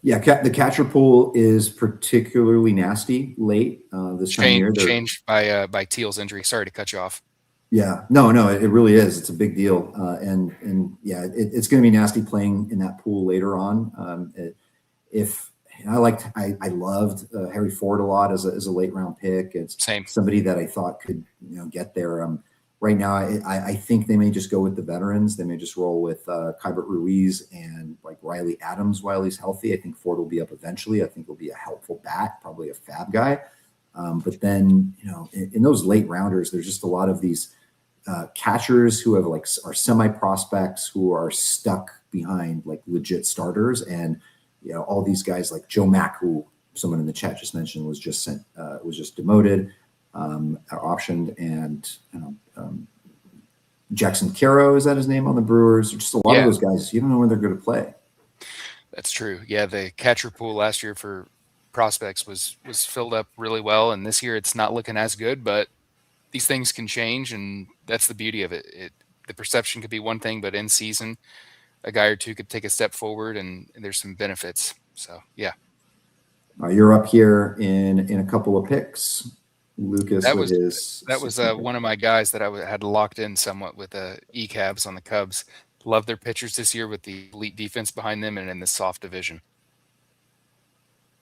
Yeah, the catcher pool is particularly nasty late this time of year. Changed by Teal's injury. Sorry to cut you off. Yeah, no, it really is. It's a big deal, and yeah, it's going to be nasty playing in that pool later on. I loved Harry Ford a lot as a late round pick. It's somebody that I thought could get there. Right now, I think they may just go with the veterans. They may just roll with Kybert Ruiz and like Riley Adams while he's healthy. I think Ford will be up eventually. I think he'll be a helpful bat, probably a fab guy. But then in those late rounders, there's just a lot of these catchers who are semi prospects who are stuck behind like legit starters. And all these guys like Joe Mack, who someone in the chat just mentioned was just demoted, optioned, and Jackson Caro, is that his name on the Brewers? Just a lot of those guys, you don't know where they're going to play. That's true. Yeah, the catcher pool last year for prospects was filled up really well, and this year it's not looking as good. But these things can change, and that's the beauty of it. The perception could be one thing, but in season, a guy or two could take a step forward, and there's some benefits. So, yeah. You're up here in a couple of picks. Lucas, that was one of my guys that I had locked in somewhat with E-Cabs on the Cubs. Love their pitchers this year with the elite defense behind them and in the soft division.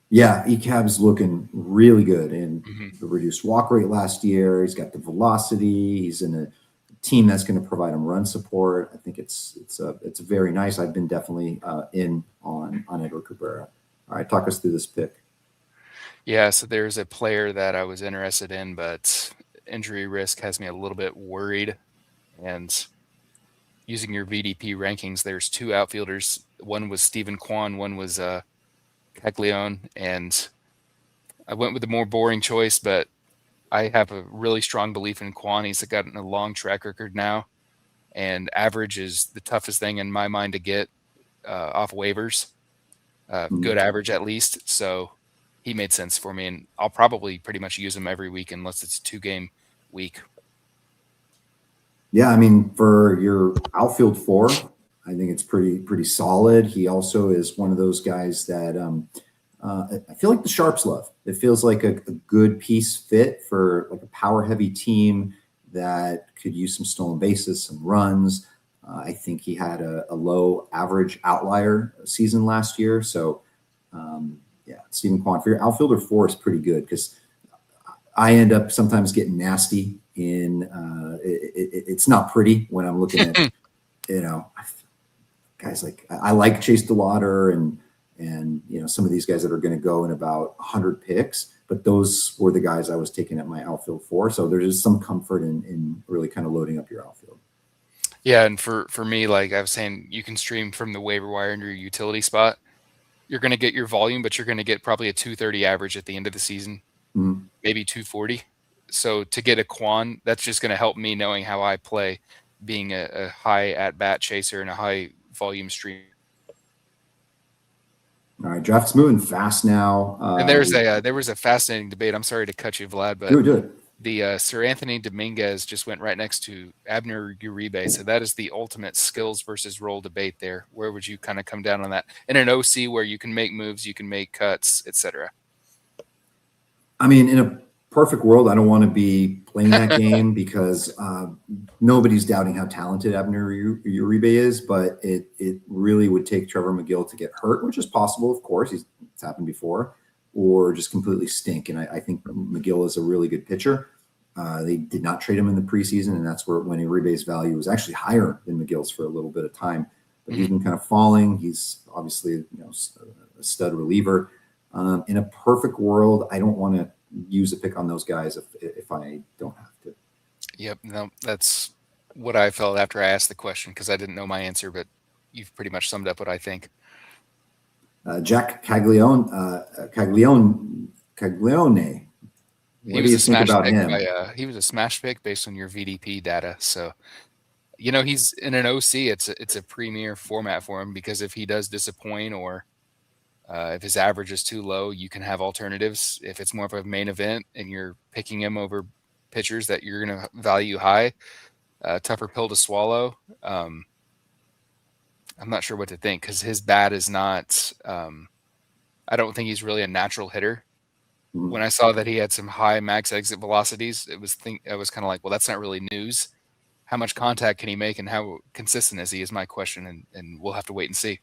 Yeah, E-Cab's looking really good in the reduced walk rate last year. He's got the velocity. He's in a team that's going to provide him run support. I think it's very nice. I've been definitely in on Edward Cabrera. All right, talk us through this pick. Yeah, so there's a player that I was interested in, but injury risk has me a little bit worried. And using your VDP rankings, there's two outfielders. One was Stephen Kwan, one was Caglione, and I went with the more boring choice, but I have a really strong belief in Kwan. He's gotten a long track record now, and average is the toughest thing in my mind to get off waivers. Good average at least. So he made sense for me, and I'll probably pretty much use him every week unless it's a 2-game week. Yeah, I mean, for your outfield 4, I think it's pretty solid. He also is one of those guys that I feel like the Sharps love. It feels like a good piece fit for like a power-heavy team that could use some stolen bases, some runs. I think he had a low average outlier season last year. So, yeah, Stephen Kwan for your outfielder 4 is pretty good because I end up sometimes getting nasty in it's not pretty when I'm looking at, guys like I like Chase DeLauder and some of these guys that are going to go in about 100 picks, but those were the guys I was taking at my outfield 4. So there's just some comfort in really kind of loading up your outfield. Yeah, and for me, like I was saying, you can stream from the waiver wire into your utility spot. You're going to get your volume, but you're going to get probably a 230 average at the end of the season, maybe 240. So to get a Kwan, that's just going to help me knowing how I play, being a high at-bat chaser and a high volume stream. All right, draft's moving fast now. And there was a fascinating debate. I'm sorry to cut you, Vlad, but do it. The Sir Anthony Dominguez just went right next to Abner Uribe, so that is the ultimate skills versus role debate there. Where would you kind of come down on that? In an OC where you can make moves, you can make cuts, etc. I mean, in a perfect world, I don't want to be playing that game because nobody's doubting how talented Abner Uribe is, but it really would take Trevor McGill to get hurt, which is possible, of course. It's happened before, or just completely stink. And I think McGill is a really good pitcher. They did not trade him in the preseason, and that's when Uribe's value was actually higher than McGill's for a little bit of time. But he's been kind of falling. He's obviously a stud reliever. In a perfect world, I don't want to use a pick on those guys if I don't have to. Yep, no, that's what I felt after I asked the question because I didn't know my answer, but you've pretty much summed up what I think. Jack Caglione. What do you think about him? He was a smash pick based on your VDP data. So, he's in an OC. It's a premier format for him because if he does disappoint or if his average is too low, you can have alternatives. If it's more of a main event and you're picking him over pitchers that you're going to value high, tougher pill to swallow. I'm not sure what to think because his bat is not. I don't think he's really a natural hitter. Mm-hmm. When I saw that he had some high max exit velocities, I was kind of like, well, that's not really news. How much contact can he make, and how consistent is he? Is my question, and we'll have to wait and see.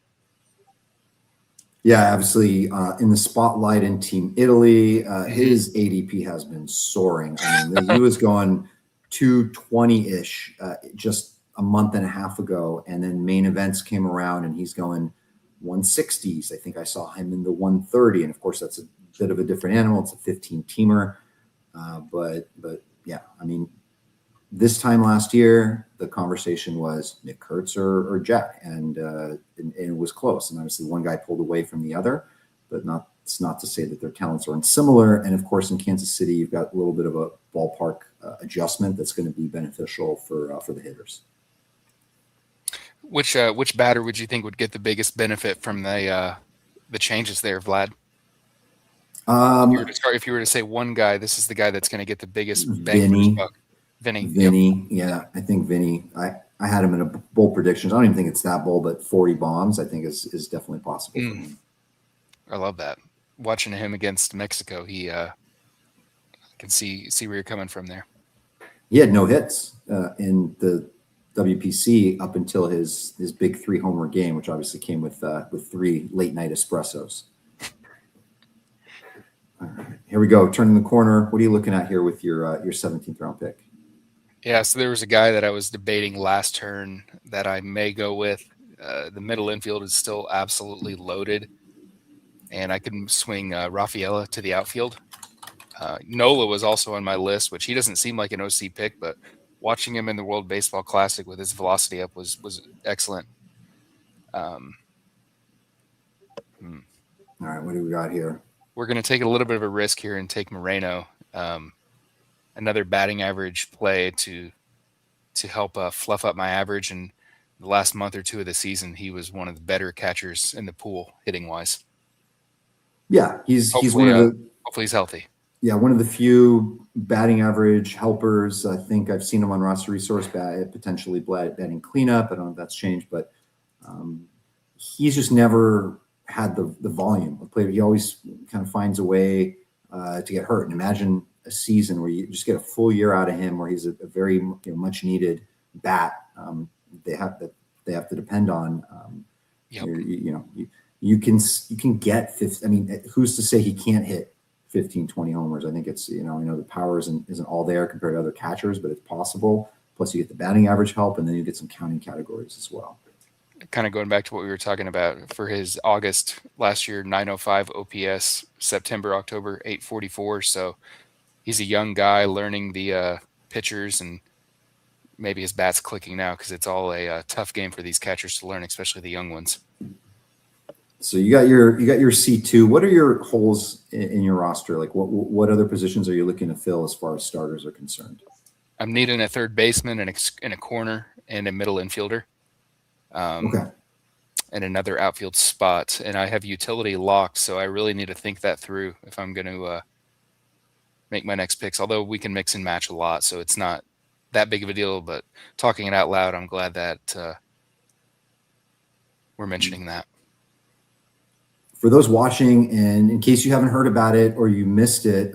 Yeah, obviously in the spotlight in Team Italy, his ADP has been soaring. I mean, he was going 220-ish just a month and a half ago, and then main events came around, and he's going 160s. I think I saw him in the 130, and of course that's a bit of a different animal. It's a 15-teamer, but yeah, I mean, this time last year, the conversation was Nick Kurtz or Jack, and it was close. And obviously, one guy pulled away from the other, but it's not to say that their talents aren't similar. And of course, in Kansas City, you've got a little bit of a ballpark adjustment that's going to be beneficial for the hitters. Which batter would you think would get the biggest benefit from the changes there, Vlad? If you were to say one guy, this is the guy that's going to get the biggest bang for his buck. Vinny, yeah, I think Vinny. I had him in a bold predictions. I don't even think it's that bold, but 40 bombs I think is definitely possible for him. I love that. Watching him against Mexico, he can see where you're coming from there. He had no hits in the WPC up until his big 3 homer game, which obviously came with 3 late night espressos. All right, here we go. Turning the corner. What are you looking at here with your 17th round pick? Yeah, so there was a guy that I was debating last turn that I may go with. The middle infield is still absolutely loaded, and I can swing Rafaela to the outfield. Nola was also on my list, which he doesn't seem like an OC pick, but watching him in the World Baseball Classic with his velocity up was excellent. All right, what do we got here? We're going to take a little bit of a risk here and take Moreno. Another batting average play to help fluff up my average. And the last month or two of the season, he was one of the better catchers in the pool hitting wise. Yeah, he's one of the. Hopefully he's healthy. Yeah, one of the few batting average helpers. I think I've seen him on roster resource potentially batting cleanup. I don't know if that's changed, but he's just never had the volume of play. He always kind of finds a way to get hurt. And imagine a season where you just get a full year out of him, where he's a very much needed bat. They have to depend on. Yep. You can get 50. I mean, who's to say he can't hit 15, 20 homers? I think it's I know the power isn't all there compared to other catchers, but it's possible. Plus, you get the batting average help, and then you get some counting categories as well. Kind of going back to what we were talking about for his August last year, 905 OPS, September, October, 844. So he's a young guy learning the pitchers, and maybe his bat's clicking now because it's all a tough game for these catchers to learn, especially the young ones. So you got your C2. What are your holes in your roster? Like what other positions are you looking to fill as far as starters are concerned? I'm needing a third baseman and a corner and a middle infielder. Okay. And another outfield spot. And I have utility locked, so I really need to think that through if I'm going to make my next picks, although we can mix and match a lot, so it's not that big of a deal. But talking it out loud, I'm glad that we're mentioning that. For those watching, and in case you haven't heard about it or you missed it,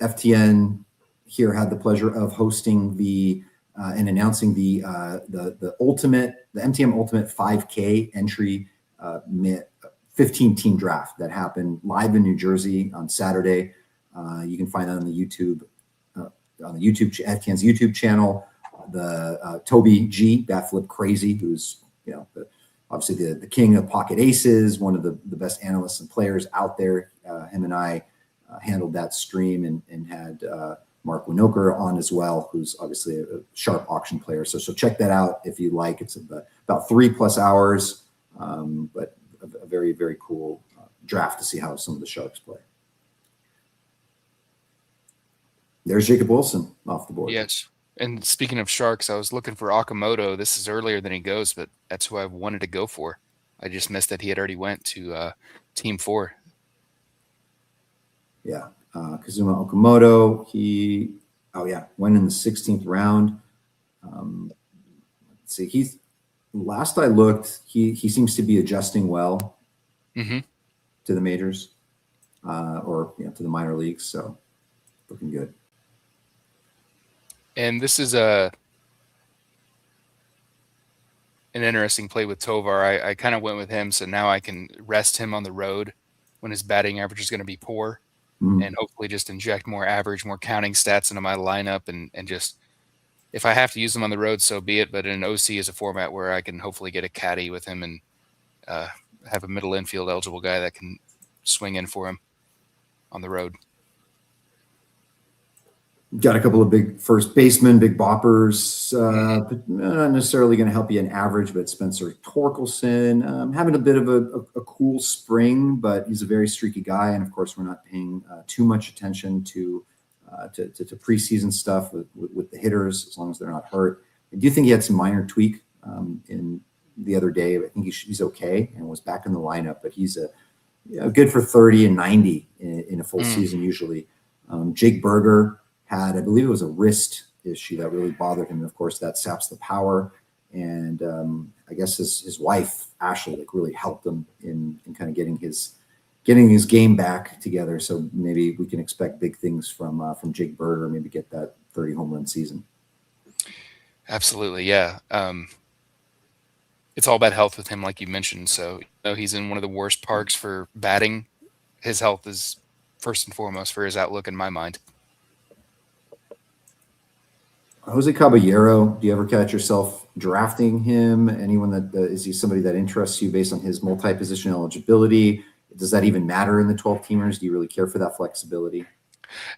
FTN here had the pleasure of hosting and announcing the MTM Ultimate 5K entry 15 team draft that happened live in New Jersey on Saturday. You can find that on the YouTube FTN's YouTube channel. The Toby G, Bat Flip Crazy, who's obviously the king of pocket aces, one of the best analysts and players out there. Him and I handled that stream and had Mark Winokur on as well, who's obviously a sharp auction player. So check that out if you like. It's about 3+ hours, but a very, very cool draft to see how some of the sharks play. There's Jacob Wilson off the board. Yes. And speaking of sharks, I was looking for Okamoto. This is earlier than he goes, but that's who I wanted to go for. I just missed that he had already went to Team 4. Yeah. Kazuma Okamoto, went in the 16th round. Let's see, last I looked, he seems to be adjusting well to the majors or to the minor leagues. So looking good. And this is an interesting play with Tovar. I kind of went with him, so now I can rest him on the road when his batting average is going to be poor, and hopefully just inject more average, more counting stats into my lineup, and just if I have to use them on the road, so be it. But in OC is a format where I can hopefully get a caddy with him and have a middle infield eligible guy that can swing in for him on the road. Got a couple of big first basemen, big boppers, but not necessarily going to help you in average, but Spencer Torkelson, having a bit of a cool spring, but he's a very streaky guy. And of course, we're not paying too much attention to preseason stuff with the hitters, as long as they're not hurt. I do think he had some minor tweak in the other day. I think he's okay and was back in the lineup, but he's good for 30 and 90 in a full season usually. Jake Berger had, I believe it was a wrist issue that really bothered him. And of course, that saps the power. And I guess his wife, Ashley, really helped him in kind of getting his game back together. So maybe we can expect big things from Jake Berger, maybe get that 30 home run season. Absolutely, yeah. It's all about health with him, like you mentioned. So he's in one of the worst parks for batting. His health is first and foremost for his outlook in my mind. Jose Caballero, do you ever catch yourself drafting him? Anyone is he somebody that interests you based on his multi-position eligibility? Does that even matter in the 12 teamers? Do you really care for that flexibility?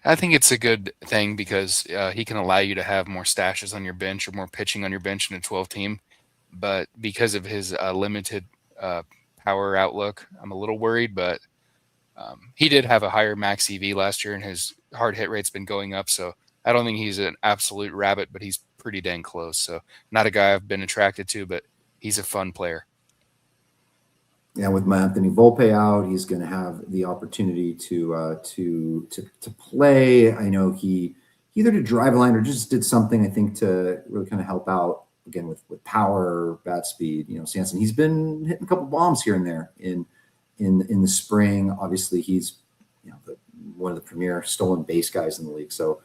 I think it's a good thing because he can allow you to have more stashes on your bench or more pitching on your bench in a 12 team. But because of his limited power outlook, I'm a little worried, but he did have a higher max EV last year and his hard hit rate's been going up. So I don't think he's an absolute rabbit, but he's pretty dang close. So not a guy I've been attracted to, but he's a fun player. Yeah, with Anthony Volpe out, he's going to have the opportunity to play. I know he either did drive line or just did something, I think, to really kind of help out again with power, bat speed. Sanson, he's been hitting a couple bombs here and there in the spring. Obviously, he's one of the premier stolen base guys in the league. So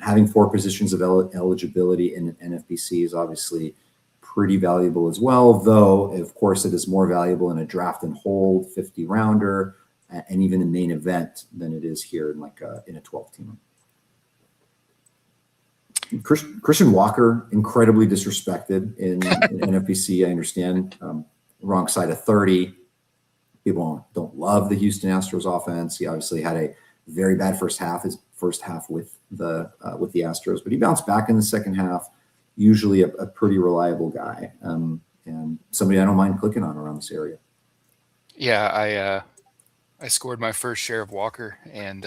having 4 positions of eligibility in an NFBC is obviously pretty valuable as well, though, of course, it is more valuable in a draft and hold 50 rounder and even a main event than it is here in a 12 teamer. Christian Walker, incredibly disrespected in NFBC. I understand. Wrong side of 30. People don't love the Houston Astros offense. He obviously had a very bad first half. His first half with the Astros, but he bounced back in the second half. Usually a pretty reliable guy, and somebody I don't mind clicking on around this area. Yeah, I scored my first share of Walker, and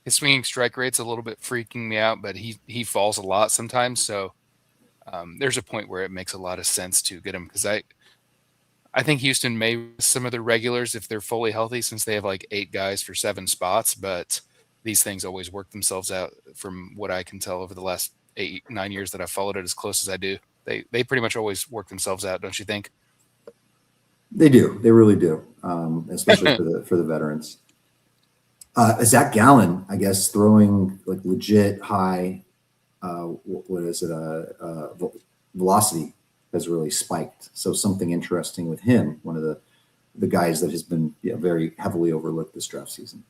his swinging strike rate's a little bit freaking me out, but he falls a lot sometimes. So there's a point where it makes a lot of sense to get him because I think Houston may some of the regulars if they're fully healthy since they have like 8 guys for 7 spots, but these things always work themselves out from what I can tell over the last 8-9 years that I've followed it as close as I do. They pretty much always work themselves out, don't you think? They do. They really do, especially for the veterans. Zach Gallen, I guess, throwing like legit high, what is it? Velocity has really spiked. So something interesting with him. One of the guys that has been very heavily overlooked this draft season.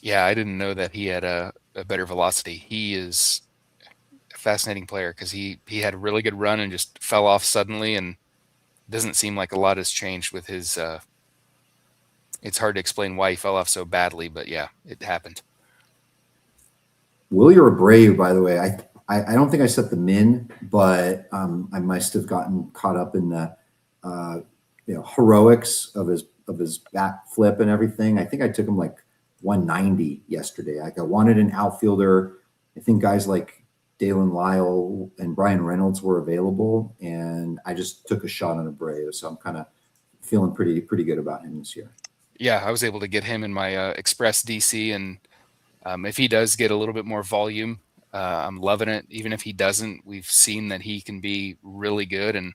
Yeah, I didn't know that he had a better velocity. He is a fascinating player because he had a really good run and just fell off suddenly, and doesn't seem like a lot has changed with his. It's hard to explain why he fell off so badly, but yeah, it happened. Willie Abreu, by the way, I don't think I set the min, but I must have gotten caught up in the heroics of his bat flip and everything. I think I took him like 190 yesterday. I wanted an outfielder. I think guys like Dalen Lyle and Brian Reynolds were available, and I just took a shot on Abreu. So I'm kind of feeling pretty good about him this year. Yeah, I was able to get him in my Express DC, and if he does get a little bit more volume, I'm loving it. Even if he doesn't, we've seen that he can be really good. And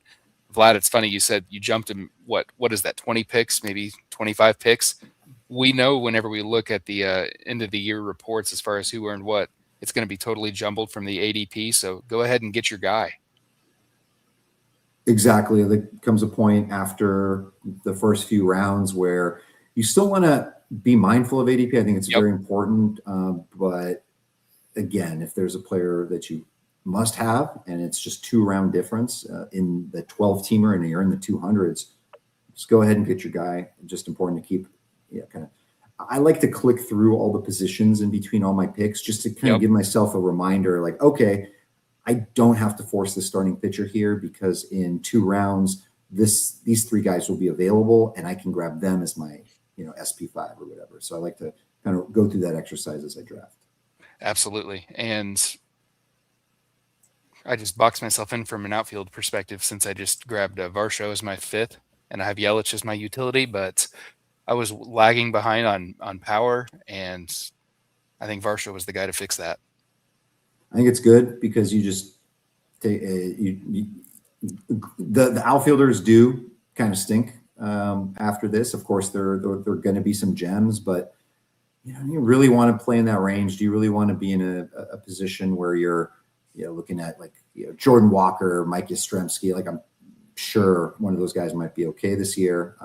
Vlad, it's funny, you said you jumped him, what is that, 20 picks, maybe 25 picks? We know whenever we look at the end of the year reports as far as who earned what, it's going to be totally jumbled from the ADP. So go ahead and get your guy. Exactly. There comes a point after the first few rounds where you still want to be mindful of ADP. I think it's very important. But again, if there's a player that you must have and it's just 2-round difference in the 12-teamer and you're in the 200s, just go ahead and get your guy. Just important to keep, I like to click through all the positions in between all my picks just to kind of give myself a reminder, like, okay, I don't have to force the starting pitcher here because in 2 rounds, these 3 guys will be available and I can grab them as my, SP5 or whatever. So I like to kind of go through that exercise as I draft. Absolutely. And I just boxed myself in from an outfield perspective since I just grabbed Varsho as my 5th and I have Yelich as my utility, but I was lagging behind on power, and I think Varsho was the guy to fix that. I think it's good because you just take the outfielders do kind of stink after this. Of course, there are going to be some gems, but you really want to play in that range. Do you really want to be in a position where you're looking at like Jordan Walker, Mike Yastrzemski? Like I'm sure one of those guys might be okay this year,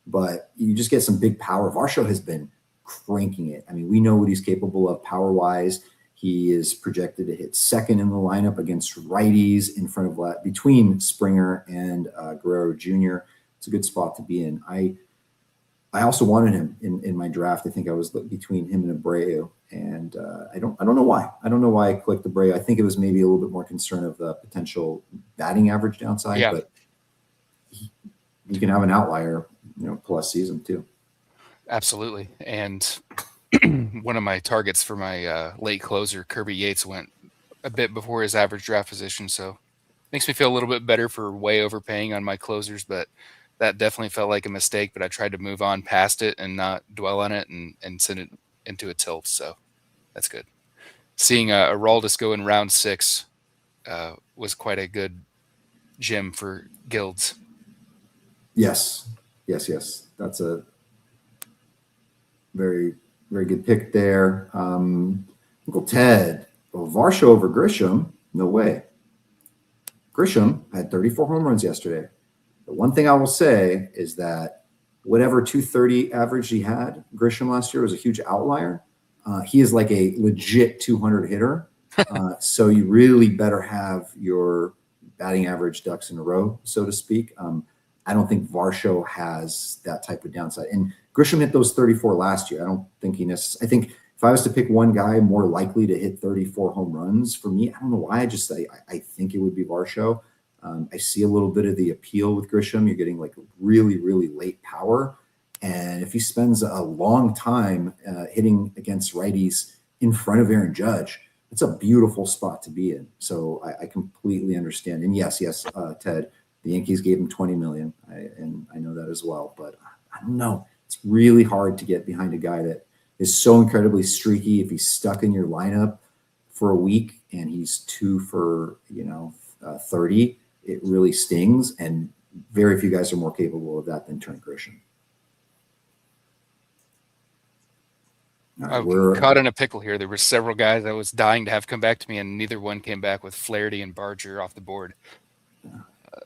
but you just get some big power. Varsho has been cranking it. I mean, we know what he's capable of power-wise. He is projected to hit 2nd in the lineup against righties in front of between Springer and Guerrero Jr. It's a good spot to be in. I also wanted him in my draft. I think I was between him and Abreu, and I don't know why. I don't know why I clicked Abreu. I think it was maybe a little bit more concern of the potential batting average downside, but you can have an outlier, plus season too. Absolutely. And one of my targets for my late closer, Kirby Yates, went a bit before his average draft position. So makes me feel a little bit better for way overpaying on my closers, but that definitely felt like a mistake, but I tried to move on past it and not dwell on it and send it into a tilt. So that's good. Seeing Araldis go in round 6 was quite a good gem for guilds. Yes. That's a very, very good pick there. Uncle Ted, Varsho over Grisham. No way. Grisham had 34 home runs yesterday. The one thing I will say is that whatever 230 average he had, Grisham last year was a huge outlier. He is like a legit 200 hitter. So you really better have your batting average ducks in a row, so to speak. I don't think Varsho has that type of downside. And Grisham hit those 34 last year. I don't think he necessarily. I think if I was to pick one guy more likely to hit 34 home runs for me, I don't know why. I think it would be Varsho. I see a little bit of the appeal with Grisham. You're getting like really, really late power. And if he spends a long time hitting against righties in front of Aaron Judge, it's a beautiful spot to be in. So I completely understand. And yes, Ted, the Yankees gave him $20 million. And I know that as well, but I don't know. It's really hard to get behind a guy that is so incredibly streaky. If he's stuck in your lineup for a week and he's 2 for 30, it really stings. And very few guys are more capable of that than Trent Grisham. We're caught in a pickle here. There were several guys I was dying to have come back to me, and neither one came back with Flaherty and Barger off the board.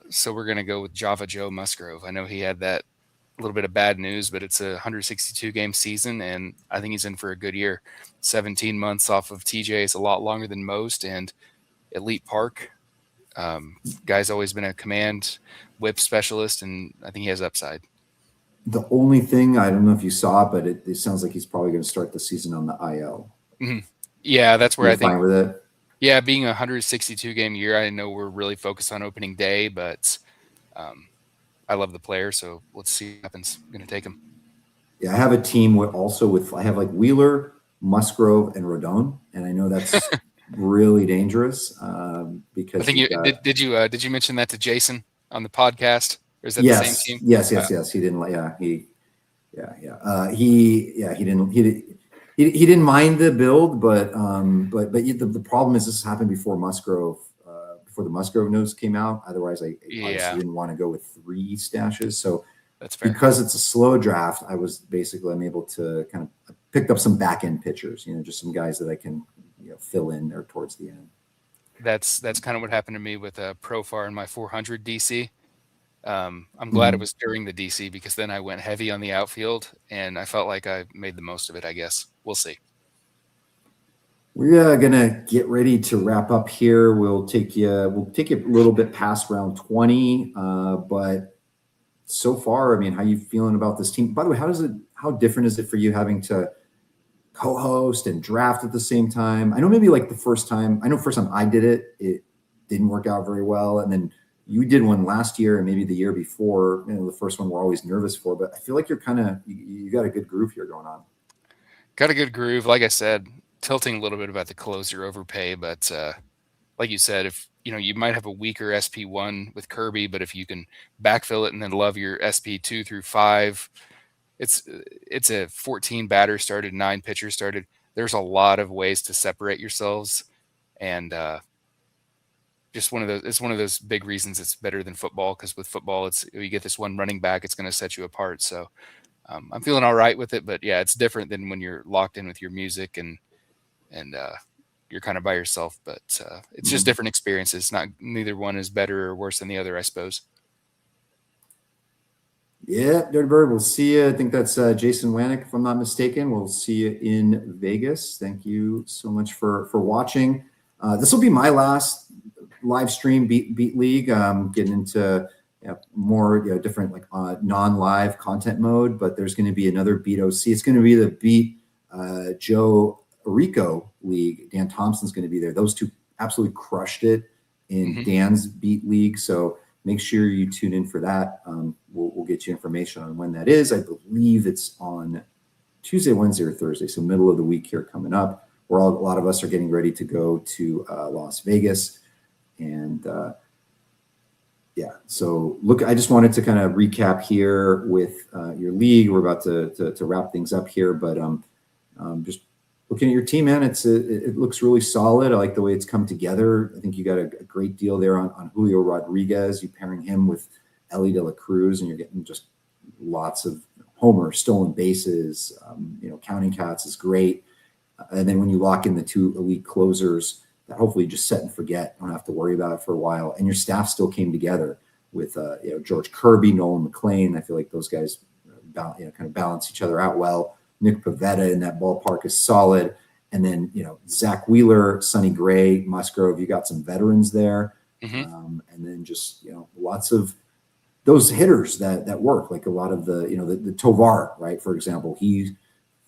So we're going to go with Java Joe Musgrove. I know he had that little bit of bad news, but it's a 162-game season, and I think he's in for a good year. 17 months off of TJ is a lot longer than most, and Elite Park. Guy's always been a command whip specialist, and I think he has upside. The only thing, I don't know if you saw it, but it sounds like he's probably going to start the season on the IL. Mm-hmm. Yeah, that's where I think. Fine with it? Yeah, being a 162-game year, I know we're really focused on opening day, but I love the player, so let's see what happens. I'm going to take him. Yeah, I have a team I have like Wheeler, Musgrove, and Rodon, and I know that's really dangerous because I think did you mention that to Jason on the podcast? Or is that the same team? Yes. He didn't. He didn't mind the build, but the problem is this happened before Musgrove, before the Musgrove news came out. Otherwise, I obviously didn't want to go with 3 stashes. So that's fair. Because it's a slow draft, I'm able to kind of picked up some back end pitchers. Just some guys that I can fill in there towards the end. That's kind of what happened to me with Profar in my 400 DC. I'm glad it was during the DC because then I went heavy on the outfield and I felt like I made the most of it, I guess. We'll see. We're going to get ready to wrap up here. We'll take you a little bit past round 20. But so far, I mean, how you feeling about this team? By the way, how different is it for you having to co-host and draft at the same time? I know maybe like first time I did it, it didn't work out very well. And then you did one last year and maybe the year before, the first one we're always nervous for, but I feel like you got a good groove here going on. Got a good groove. Like I said, tilting a little bit about the closer overpay, but like you said, if you might have a weaker SP1 with Kirby, but if you can backfill it and then love your SP2 through 5, it's a 14 batter started, 9 pitchers started. There's a lot of ways to separate yourselves, and it's one of those big reasons it's better than football, because with football, you get this one running back, it's going to set you apart. So I'm feeling all right with it, but yeah, it's different than when you're locked in with your music and you're kind of by yourself. But it's just different experiences. Neither one is better or worse than the other, I suppose. Yeah, Dirty Bird, we'll see you. I think that's Jason Wanick, if I'm not mistaken. We'll see you in Vegas. Thank you so much for watching. This will be my last live stream beat league. Getting into more different non-live content mode, but there's going to be another beat OC. It's going to be the beat Joe Rico league. Dan Thompson's going to be there. Those two absolutely crushed it in Dan's beat league. So make sure you tune in for that. We'll get you information on when that is. I believe it's on Tuesday, Wednesday, or Thursday. So middle of the week here coming up. A lot of us are getting ready to go to Las Vegas. And so look, I just wanted to kind of recap here with your league. We're about to wrap things up here, but just looking at your team, man, it looks really solid. I like the way it's come together. I think you got a great deal there on Julio Rodriguez. You pairing him with Ellie De La Cruz, and you're getting just lots of homers, stolen bases. Counting cats is great. And then when you lock in the 2 elite closers that hopefully just set and forget, don't have to worry about it for a while, and your staff still came together with George Kirby, Nolan McLean. I feel like those guys kind of balance each other out well. Nick Pivetta in that ballpark is solid. And then, Zach Wheeler, Sonny Gray, Musgrove, you got some veterans there. And then just, lots of those hitters that work, like a lot of the Tovar, right? For example, he's,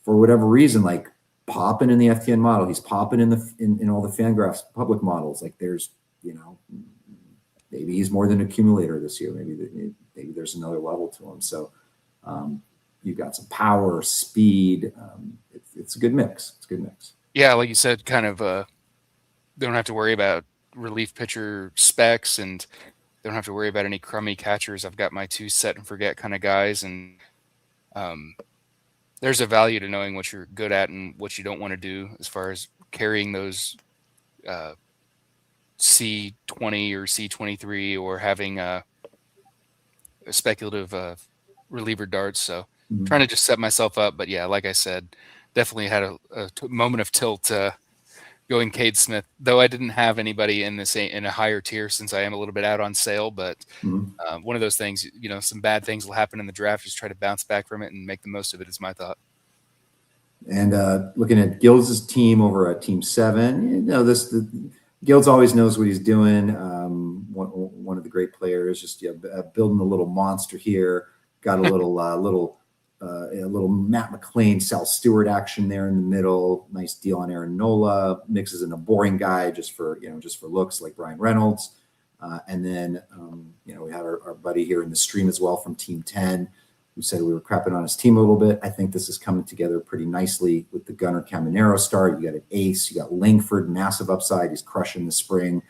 for whatever reason, like popping in the FTN model. He's popping in all the Fangraphs public models. Like there's, maybe he's more than an accumulator this year. Maybe there's another level to him. So, you've got some power, speed. It's a good mix. It's a good mix. Yeah, like you said, kind of don't have to worry about relief pitcher specs, and don't have to worry about any crummy catchers. I've got my 2 set and forget kind of guys, and there's a value to knowing what you're good at and what you don't want to do as far as carrying those C20 or C23 or having a speculative reliever darts. So trying to just set myself up. But yeah, like I said, definitely had a moment of tilt going Cade Smith, though I didn't have anybody in a higher tier since I am a little bit out on sale. But one of those things, some bad things will happen in the draft. Just try to bounce back from it and make the most of it is my thought. And looking at Gills' team over at Team 7, Gills always knows what he's doing. One of the great players, just building a little monster here. Got a little Matt McLean, Sal Stewart action there in the middle. Nice deal on Aaron Nola. Mixes in a boring guy just for looks like Brian Reynolds. And then we had our buddy here in the stream as well from Team 10, who said we were crapping on his team a little bit. I think this is coming together pretty nicely with the Gunnar Caminero start. You got an ace. You got Langford, massive upside. He's crushing the spring.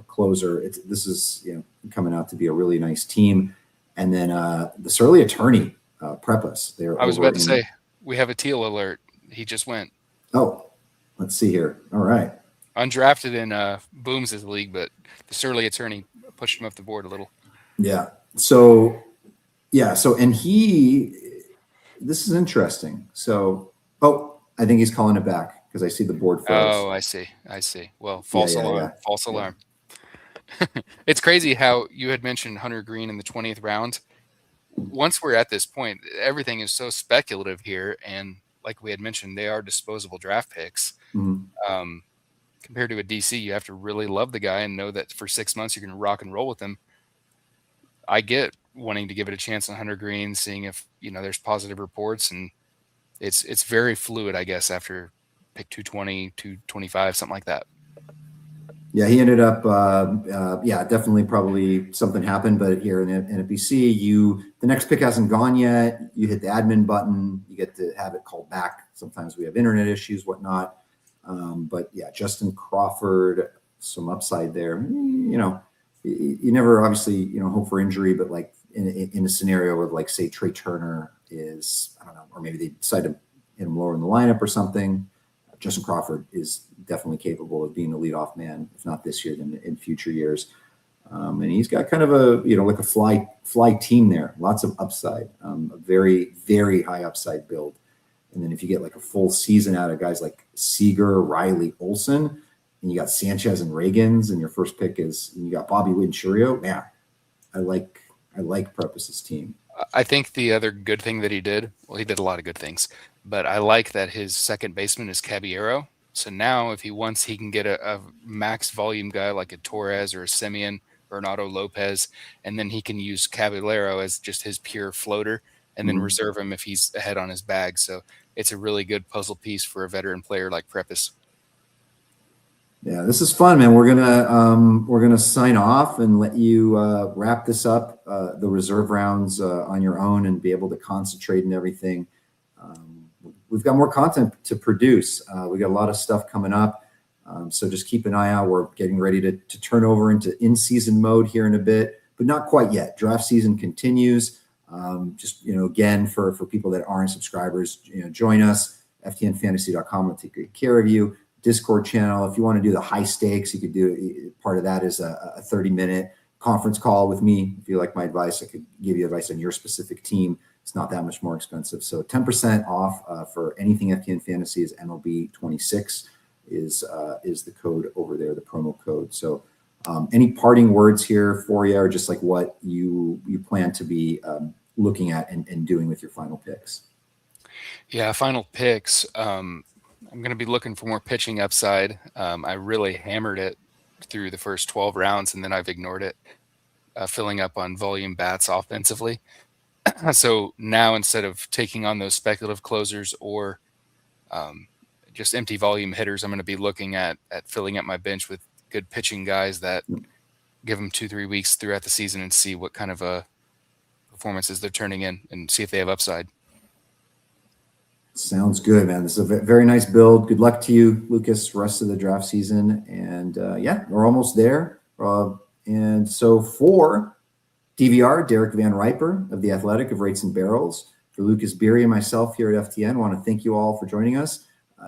Closer. This is coming out to be a really nice team. And then the Surly Attorney, Prepus. I was about to say, we have a teal alert. He just went. Oh, let's see here. All right. Undrafted in Booms' league, but the Surly Attorney pushed him up the board a little. Yeah. So and this is interesting. So, I think he's calling it back because I see the board froze. Oh, I see. Well, false alarm. It's crazy how you had mentioned Hunter Green in the 20th round. Once we're at this point, everything is so speculative here. And like we had mentioned, they are disposable draft picks. Compared to a DC, you have to really love the guy and know that for 6 months, you're going to rock and roll with him. I get wanting to give it a chance on Hunter Green, seeing if, there's positive reports, and it's very fluid, I guess, after pick 220, 225, something like that. Yeah, he ended up, definitely probably something happened, but here in NFBC, the next pick hasn't gone yet. You hit the admin button, you get to have it called back. Sometimes we have internet issues, whatnot. But yeah, Justin Crawford, some upside there. You never obviously, hope for injury, but like in a scenario where like, say, Trey Turner is, I don't know, or maybe they decide to hit him lower in the lineup or something. Justin Crawford is definitely capable of being a leadoff man, if not this year, then in future years. And he's got kind of a, like a fly team there, lots of upside, a very, very high upside build. And then if you get like a full season out of guys like Seager, Riley, Olsen, and you got Sanchez and Reagans, and your first pick and you got Bobby Winchurio, man, I like Prepus's team. I think the other good thing that he did a lot of good things, but I like that his second baseman is Caballero. So now if he wants, he can get a max volume guy like a Torres or a Simeon or an Otto Lopez, and then he can use Caballero as just his pure floater and then reserve him if he's ahead on his bag. So it's a really good puzzle piece for a veteran player like Prepus. Yeah, this is fun, man. We're gonna sign off and let you wrap this up, the reserve rounds on your own, and be able to concentrate and everything. We've got more content to produce. We got a lot of stuff coming up, so just keep an eye out. We're getting ready to turn over into in-season mode here in a bit, but not quite yet. Draft season continues. Again, for people that aren't subscribers, join us. FTNFantasy.com will take great care of you. Discord channel. If you want to do the high stakes, you could do part of that is a 30-minute conference call with me. If you like my advice, I could give you advice on your specific team. It's not that much more expensive. So 10% off for anything FTN Fantasy is MLB26 is the code over there, the promo code. So any parting words here for you, or just like what you plan to be looking at and doing with your final picks? Yeah, final picks. I'm going to be looking for more pitching upside. I really hammered it through the first 12 rounds, and then I've ignored it, filling up on volume bats offensively. So now instead of taking on those speculative closers or just empty volume hitters, I'm going to be looking at filling up my bench with good pitching guys that give them 2-3 weeks throughout the season and see what kind of performances they're turning in and see if they have upside. Sounds good, man. This is a very nice build. Good luck to you, Lucas, rest of the draft season. And we're almost there. And so for DVR, Derek Van Riper of The Athletic of Rates and Barrels, For Lucas Biery and myself here at FTN, I want to thank you all for joining us.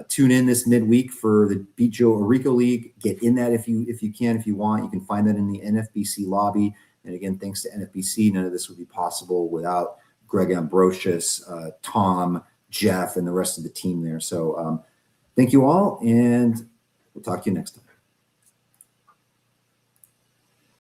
Tune in this midweek for the Beat Joe Arico League. Get in that if you can, if you want. You can find that in the NFBC lobby. And again, thanks to NFBC, none of this would be possible without Greg Ambrosius, Tom, Jeff, and the rest of the team there. So thank you all, and we'll talk to you next time.